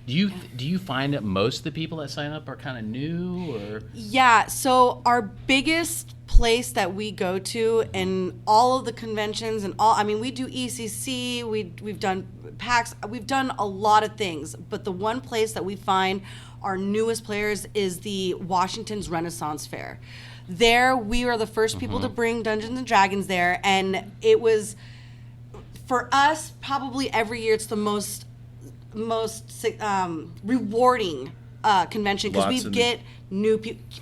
Do you find that most of the people that sign up are kind of new, or? Yeah, so our biggest place that we go to in all of the conventions and we do ECC, we've done PAX, we've done a lot of things, but the one place that we find our newest players is the Washington's Renaissance Fair. There, we are the first people to bring Dungeons and Dragons there, and it was, for us, probably every year it's the most rewarding convention because Lots we of- get new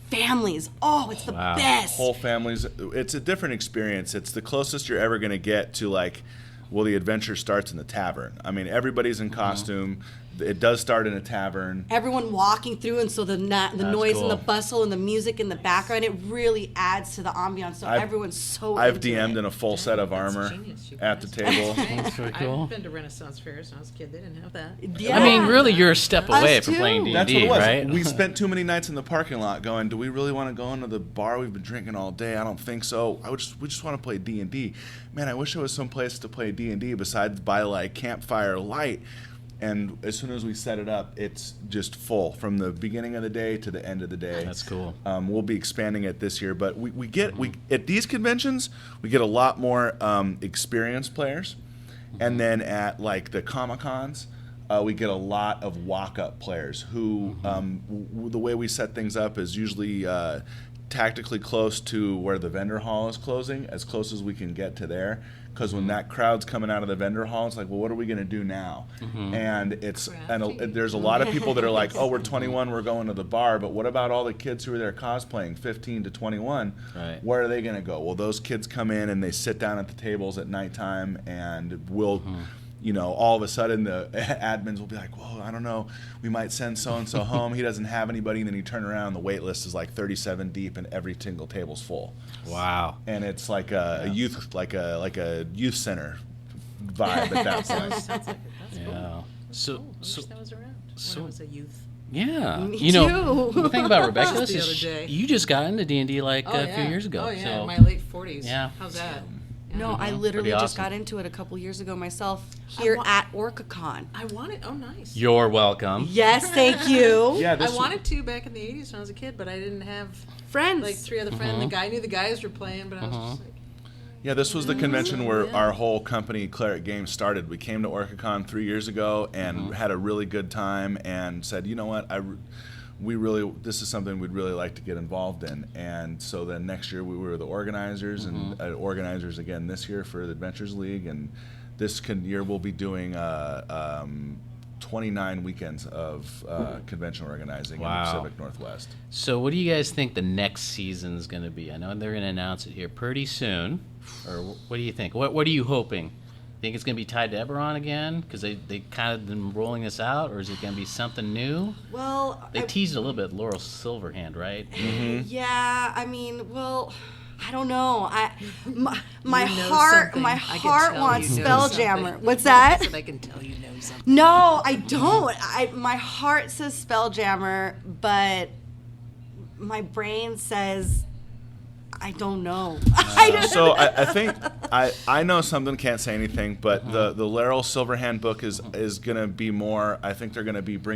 families. Oh, it's the best. Whole families. It's a different experience. It's the closest you're ever going to get to like, well, the adventure starts in the tavern. I mean, everybody's in costume. It does start in a tavern. Everyone walking through, and so the noise cool. and the bustle and the music in the background, it really adds to the ambiance. So everyone's so I've into DM'd it. in a full set of That's armor genius, you at the guys. table. That's very cool. I've been to Renaissance fairs when I was a kid. They didn't have that. Yeah. I mean, really, you're a step Us away from too. playing D&D, That's what it was. right? We spent too many nights in the parking lot going, do we really want to go into the bar? We've been drinking all day. I don't think so. We just want to play D&D. Man, I wish there was some place to play D&D besides by like Campfire Light. And as soon as we set it up, it's just full from the beginning of the day to the end of the day. That's cool. We'll be expanding it this year, but we at these conventions we get a lot more experienced players, and then at like the Comic-Cons, we get a lot of walk-up players who the way we set things up is usually tactically close to where the vendor hall is closing, as close as we can get to there. Because when that crowd's coming out of the vendor hall, it's like, well, what are we going to do now? And there's a lot of people that are like, oh, we're 21, we're going to the bar, but what about all the kids who are there cosplaying, 15 to 21? Right. Where are they going to go? Well, those kids come in and they sit down at the tables at nighttime, and we'll, all of a sudden the admins will be like, well, I don't know, we might send so-and-so home. He doesn't have anybody. And then you turn around, the wait list is like 37 deep, and every single table's full. Wow. And it's like a youth, like a youth center vibe at that point. Sounds like it. That's cool. Yeah. So, I wish that was around so- when I was a youth. yeah. Me You know, too. the thing about Rebecca Just the is other day. you just got into D&D like Oh, a yeah. few years ago. Oh, yeah, So in my late 40s. Yeah. How's that? No, I literally Pretty just awesome. got into it a couple years ago myself here at Orcacon. I wanted. Oh, nice. you're welcome. Yes, thank you. Yeah, I wanted to back in the 80s when I was a kid, but I didn't have Friends. like 3 other friends. I knew the guys were playing, but I was just like, Yeah, this was the convention where our whole company, Cleric Games, started. We came to Orcacon 3 years ago and had a really good time and said, you know what, this is something we'd really like to get involved in. And so then next year we were the organizers and organizers again this year for the Adventurers League. And this year we'll be doing 29 weekends of convention organizing in the Wow. Pacific Northwest. So what do you guys think the next season is going to be? I know they're going to announce it here pretty soon. Or what do you think? What are you hoping? Think it's going to be tied to Eberron again? Because they kind of been rolling this out? Or is it going to be something new? Well, They teased a little bit Laurel Silverhand, right? yeah, I mean, well, I don't know. My You know heart, something. my I can heart tell wants you know Spelljammer. something. What's that? So I can tell you know something. No, I don't. My heart says Spelljammer, but my brain says I don't know. So I think I know something, can't say anything, but the Laurel Silverhand book is going to be more. I think they're going to be they're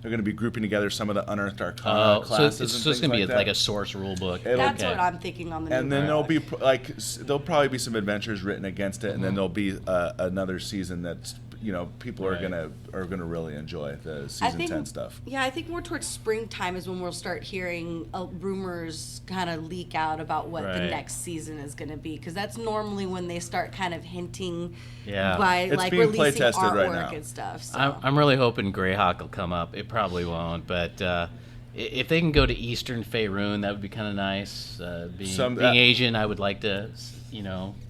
going to be grouping together some of the Unearthed Arcana So classes. it's and just things going to be that. like a source rule book. That's Okay. what I'm thinking on the And new then book. there'll probably be some adventures written against it, and then there'll be another season that's people Right. are gonna really enjoy the I season think 10 stuff. Yeah, I think more towards springtime is when we'll start hearing rumors kind of leak out about what the Right. next season is going to be, because that's normally when they start kind of hinting Yeah. by It's like being releasing play-tested artwork right now. and stuff. So. I'm really hoping Greyhawk will come up. It probably won't, but if they can go to Eastern Faerun, that would be kind of nice. Being Asian, I would like to,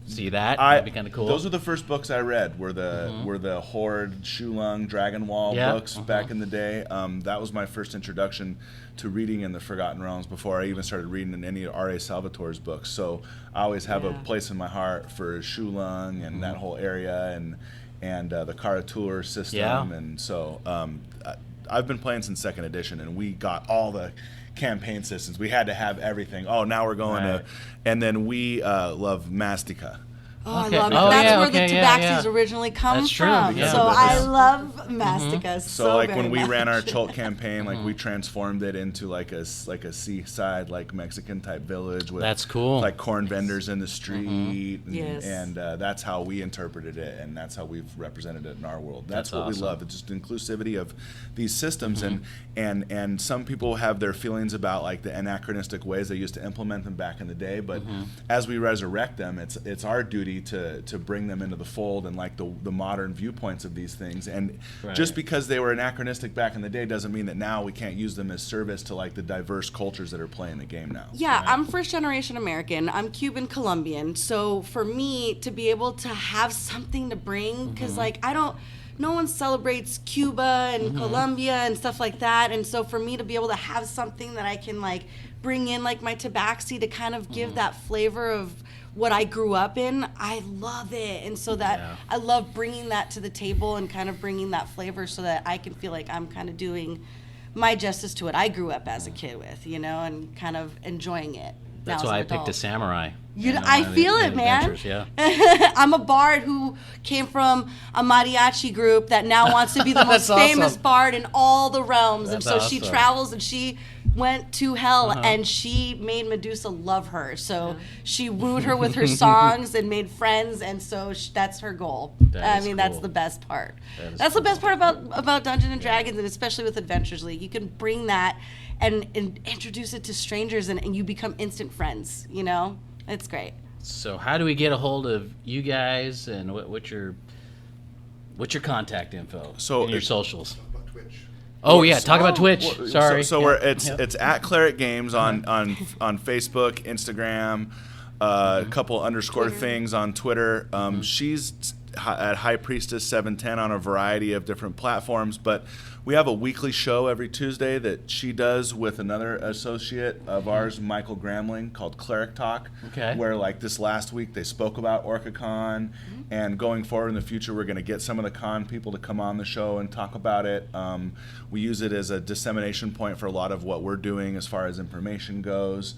see that. That'd be kind of cool. Those were the first books I read. Were the Horde, Shulung, Dragon Wall Yeah, books back in the day. That was my first introduction to reading in the Forgotten Realms before I even started reading in any of R.A. Salvatore's books. So I always have a place in my heart for Shulung and that whole area and the Karatur system. Yeah. And so I've been playing since 2nd edition, and we got all the campaign systems. We had to have everything. Oh, now we're going Right. to, and then we love Mastica. Oh, Okay. I love it. Oh, That's yeah, where okay, the yeah, Tabaxis yeah. originally come That's true, from. yeah. So Yeah. I love Mastica So like very when we much. ran our Chult campaign, like we transformed it into like a seaside, like Mexican type village with That's cool. like corn vendors in the street, Yes. and that's how we interpreted it, and that's how we've represented it in our world. That's what awesome. we love. It's just inclusivity of these systems, and some people have their feelings about like the anachronistic ways they used to implement them back in the day, but as we resurrect them, it's our duty to bring them into the fold and like the modern viewpoints of these things. And Right. Just because they were anachronistic back in the day doesn't mean that now we can't use them as service to like the diverse cultures that are playing the game now. Yeah, I'm first generation American. I'm Cuban Colombian. So for me to be able to have something to bring, because like no one celebrates Cuba and Colombia and stuff like that. And so for me to be able to have something that I can like bring in like my tabaxi to kind of give that flavor of what I grew up in, I love it. And so that I love bringing that to the table and kind of bringing that flavor so that I can feel like I'm kind of doing my justice to what I grew up as a kid with, you know, and kind of enjoying it. That's why I picked a samurai. I feel it, man. Yeah. I'm a bard who came from a mariachi group that now wants to be the most That's famous awesome. bard in all the realms. That's and so she awesome. travels and she went to hell and she made Medusa love her. So she wooed her with her songs and made friends. And so that's her goal. That is that's cool. the best part. That's The best part about Dungeons and Dragons, and especially with Adventures League. You can bring that and introduce it to strangers and you become instant friends, you know? It's great. So how do we get a hold of you guys, and what's your contact info? So and your it- socials. Twitch. Oh yeah, talk about Twitch. Sorry. So Yeah. we're it's at Cleric Games on Facebook, Instagram, a couple underscore things on Twitter. She's at High Priestess 710 on a variety of different platforms, but we have a weekly show every Tuesday that she does with another associate of ours, Michael Gramling, called Cleric Talk. Okay. Where like this last week they spoke about Orcacon, and going forward in the future we're going to get some of the con people to come on the show and talk about it. We use it as a dissemination point for a lot of what we're doing as far as information goes.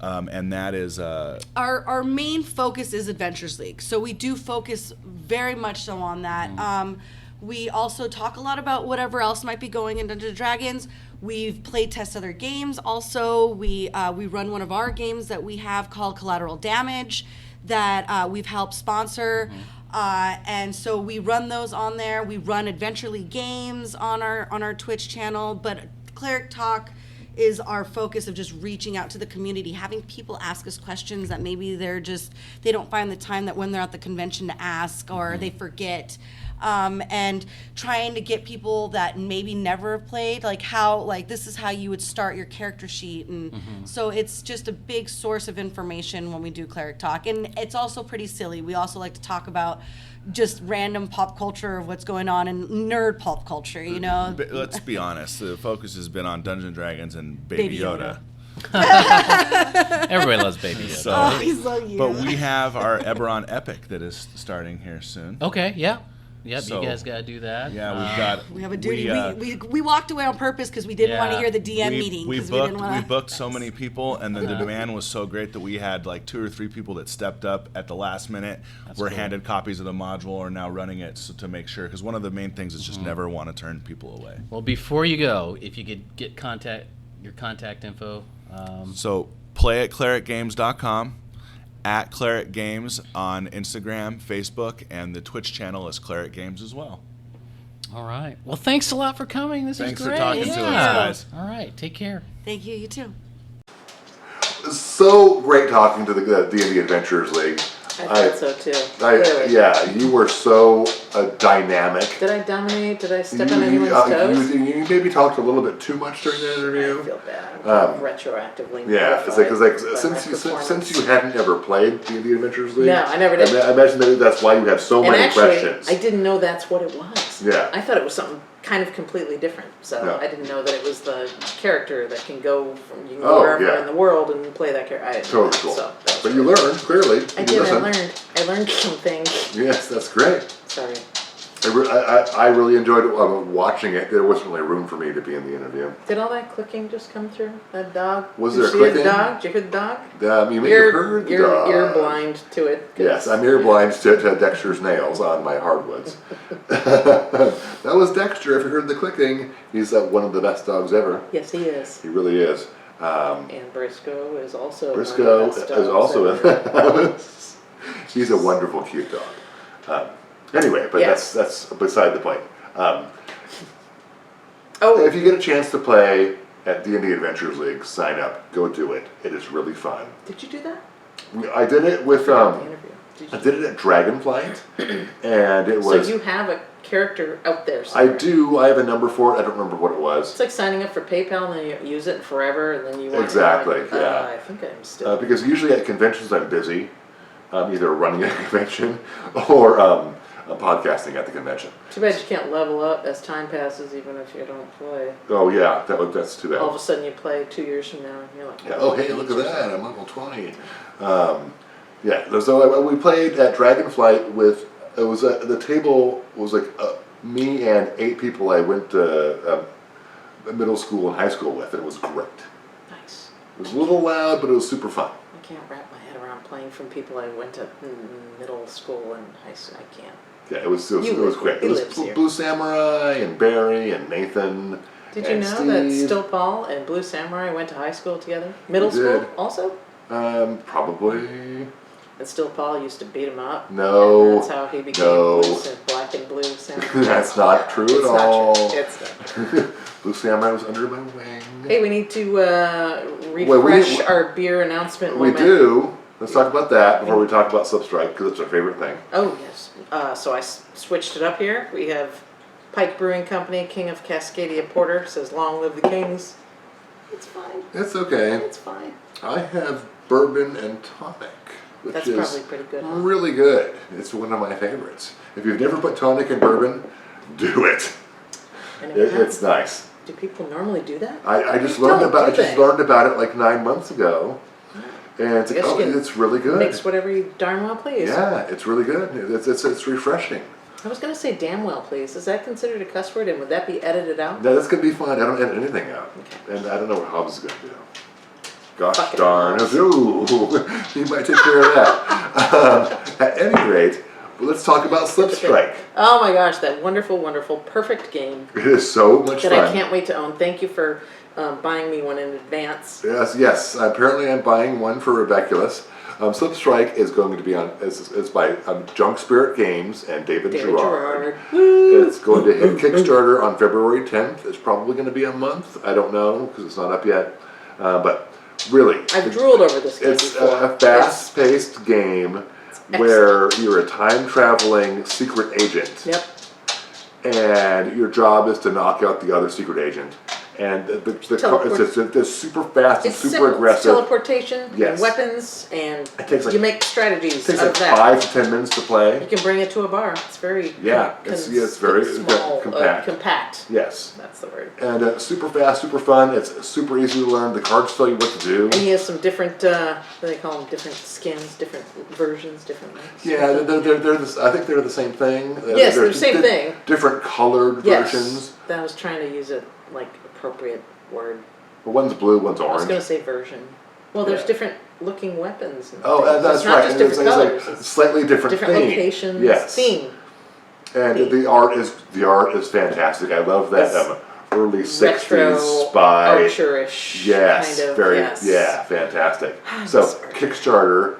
And that is Our main focus is Adventures League, so we do focus very much so on that. We also talk a lot about whatever else might be going in Dungeons & Dragons. We've played test other games. Also, we run one of our games that we have called Collateral Damage that we've helped sponsor. And so we run those on there. We run Adventure League games on our Twitch channel, but Cleric Talk is our focus of just reaching out to the community, having people ask us questions that maybe they don't find the time that when they're at the convention to ask, or they forget. And trying to get people that maybe never played, this is how you would start your character sheet. And so it's just a big source of information when we do Cleric Talk. And it's also pretty silly. We also like to talk about just random pop culture of what's going on in nerd pop culture, you know? let's be honest, the focus has been on Dungeons and Dragons and Baby Yoda. Everybody loves Baby Yoda. So, Oh, he's so cute. but we have our Eberron Epic that is starting here soon. Okay. Yeah. Yep. So- you guys got to do that. Yeah, we've got. We have a duty. We walked away on purpose because we didn't want to Yeah. hear the DM we, meeting. we 'cause booked didn't wanna... we booked so many people, and then the demand was so great that we had like 2 or 3 people that stepped up at the last minute. Were cool. handed copies of the module, or now running it to make sure. Because one of the main things is just Mm-hmm. never want to turn people away. Well, before you go, if you could get your contact info. So play at clericgames.com, at Cleric Games on Instagram, Facebook, and the Twitch channel is Cleric Games as well. All right. Well, thanks a lot for coming. This Thanks is for great. talking to us, guys. All right. Take care. Thank you. You too. So great talking to the D&D Adventurers League. I thought so too. Clearly. Yeah, you were so dynamic. Did I dominate? Did I step on anyone's toes? You maybe talked a little bit too much during the I interview. feel bad. Um, Retroactively. Yeah, it's mortified like by my performance. since you hadn't ever played D&D Adventures League. No, I never did. I imagine that's why you have so And many actually, questions. I didn't know that's what it was. Yeah. I thought it was something kind of completely different. So No. I didn't know that it was the character that can go from you can Oh, go wherever yeah. in the world and play that character. I didn't know Totally that, cool. so that was But you really learned clearly. I You did. listened. I learned something. Yes, that's great. Sorry. I really enjoyed watching it. There wasn't really room for me to be in the interview. Did all that clicking just come through? That dog? Was Did there you see clicking? the dog? Did you hear the dog? You may have heard the dog. You're blind to it. 'cause- Yes, I'm ear blind to Dexter's nails on my hardwoods. That was Dexter. If you heard the clicking, he's one of the best dogs ever. Yes, he is. He really is. And Briscoe is also Briscoe one of the best is dogs also ever. he's a wonderful, cute dog. Anyway, but Yes. that's beside the point. Oh, If you get a chance to play at D&D Adventurers League, sign up. Go do it. It is really fun. did you do that? I did it with The interview. I did it at Dragonflight, and it was So you have character out there I somewhere. do. I have a number for it. I don't remember what it was. It's like signing up for PayPal and then you use it forever and then you want Exactly, to like, yeah. I think I'm still. Because usually at conventions I'm busy, either running a convention or I'm podcasting at the convention. Too bad you can't level up as time passes even if you don't play. Oh yeah, that's too bad. All of a sudden you play 2 years from now and you're like, Yeah, oh, hey, look at that. I'm level 20. Yeah, so we played at Dragonflight with, it was the table was like me and 8 people I went to middle school and high school with, and it was great. Nice. It was a little loud, but it was super fun. I can't wrap my head around playing from people I went to middle school and high school. I can't. Yeah, it was You live great. here. It He was lives here. Blue Samurai and Barry and Nathan. Did you and know that Steve. Still Paul and Blue Samurai went to high school together? Middle We school did. also? Probably. And Still Paul used to beat him up. No. And that's how he became No. black and blue samurai. That's not true It's at not all. true. It's not true. Blue Samurai was under my wing. Hey, we need to refresh Wait, our beer announcement We moment. do. Let's talk about that before we talk about Substrike, because it's our favorite thing. Oh, yes. So I switched it up here. We have Pike Brewing Company, King of Cascadia Porter, says long live the kings. It's fine. It's okay. It's fine. I have bourbon and tonic, which That's is probably pretty good. Huh? really good. It's one of my favorites. If you've never put tonic in bourbon, do it. I never have. It's nice. Do people normally do that? I just They learned don't, about do it. Just they? learned about it like 9 months ago, and it's, I guess you can it's really good. Mix whatever you darn well please. Yeah, it's really good. It's refreshing. I was going to say damn well please. Is that considered a cuss word and would that be edited out? No, that's gonna be fun. I don't edit anything out, and I don't know what Hobbs is gonna do. Gosh Fucking darn! Hobbs. Ooh, he might take care of that. At any rate, let's talk about Slipstrike. Oh my gosh, that wonderful, wonderful, perfect game It is so much that fun. I can't wait to own. Thank you for buying me one in advance. Yes. Apparently, I'm buying one for Rebeculus. Slipstrike is going to be on. It's by Junk Spirit Games and David Gerard. It's going to hit Kickstarter on February 10th. It's probably going to be a month. I don't know because it's not up yet. But really, I've drooled over this game it's before. a fast-paced game where you're a time-traveling secret agent. Yep. And your job is to knock out the other secret agent. And it's super fast and It's super simple. aggressive. It's teleportation Yes. and weapons, and It takes like- you make strategies It takes out like of that. 5 to 10 minutes to play. You can bring it to a bar. It's very It's very small, compact. Compact. Yes. That's the word. And super fast, super fun. It's super easy to learn. The cards tell you what to do. And he has some different, what do they call them? Different skins, different versions, different. Yeah, I think they're the same thing. Yes, they're the same thing. Different colored Yes. versions. I was trying to use a appropriate word. Well, one's blue, one's I was orange. going to say version. Well, there's Yeah. different looking weapons. And Oh, things. that's it's not right. just And it's different colors. like It's slightly different different theme. locations. Yes. Theme. And Theme. the art is fantastic. I love that It's early '60s retro, spy. archerish Yes, kind of. very yes. yeah, fantastic. So Sorry. Kickstarter,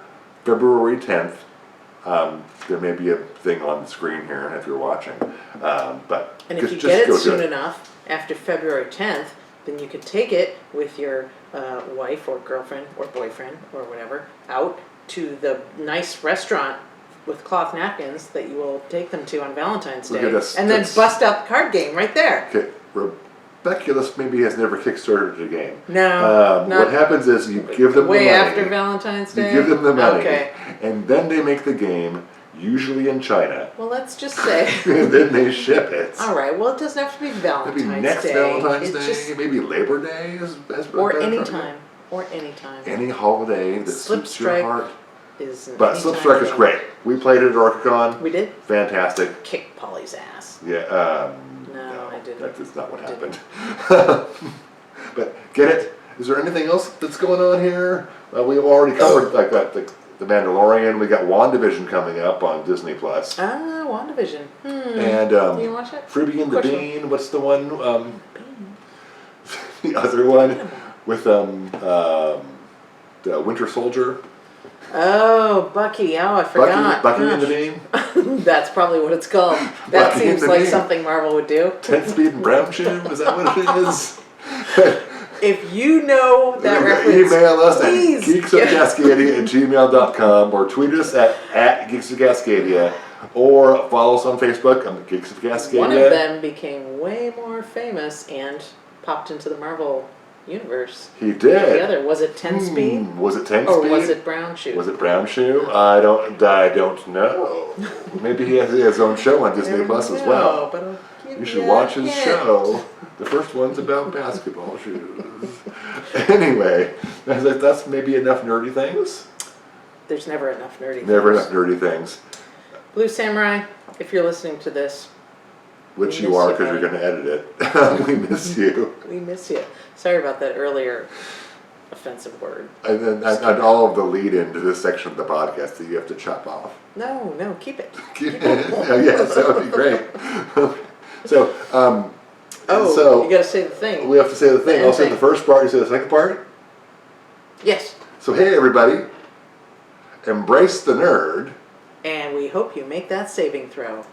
February 10th. There may be a thing on the screen here if you're watching, but And if you just get it go do soon enough, after February 10th, then you could take it with your wife or girlfriend or boyfriend or whatever out to the nice restaurant with cloth napkins that you will take them to on Valentine's Look Day. at this. And then That's- bust out the card game right there. Okay, Rebeculus maybe has never Kickstarted a game. No, not what happens is you give them way the money. after Valentine's You Day. give them the money, Okay. and then they make the game, usually in China, Well, let's just say. and then they ship it. All right. Well, it doesn't have to be Valentine's Maybe next Day. Valentine's It's Day, just- maybe Labor Day, or any time. Or any time. Any holiday that suits your Slipstrike heart. Is an But anytime Slipstrike is game. great. We played it at Orcacon. We did Fantastic. kick Polly's ass. Yeah. No, I didn't. That is not what I didn't. happened. But get it? Is there anything else that's going on here? We've already covered like the Mandalorian. We got WandaVision coming up on Disney Plus. Ah, WandaVision. And Do you watch it? Freebie and the Of course Bean. What's the one? The other one with the Winter Soldier. Oh, Bucky. Oh, I forgot. Bucky and the Gosh. Bean. That's probably what it's called. That Bucky and seems the like Bean. something Marvel would do. 10 Speed and Brown Shoe. Is that what it is? If you know that reference, Email us please at geeksofcascadia@gmail.com or tweet us at geeksofcascadia Or follow us on Facebook on the Geeks of Cascadia. One of them became way more famous and popped into the Marvel universe. He did. The other, was it 10 Speed? Was it 10 Or Speed? was it Brown Shoe? Was it Brown Shoe? I don't know. Maybe he has his own show on Disney Plus as well. But I'll give You should a watch his hint. show. The first one's about basketball shoes. Anyway, that's maybe enough nerdy things. There's never enough nerdy Never things. enough nerdy things. Blue Samurai, if you're listening to this, Which We you miss are you, because you're buddy. going to edit it. We miss you. we miss you. Sorry about that earlier offensive word. And then and all of the lead into this section of the podcast that you have to chop off. No, keep it. Yes, that would be great. So, Oh, so you gotta say the thing. we have to say the thing. The I'll say end the first part, you say the second part. Yes. So, hey everybody, embrace the nerd. And we hope you make that saving throw.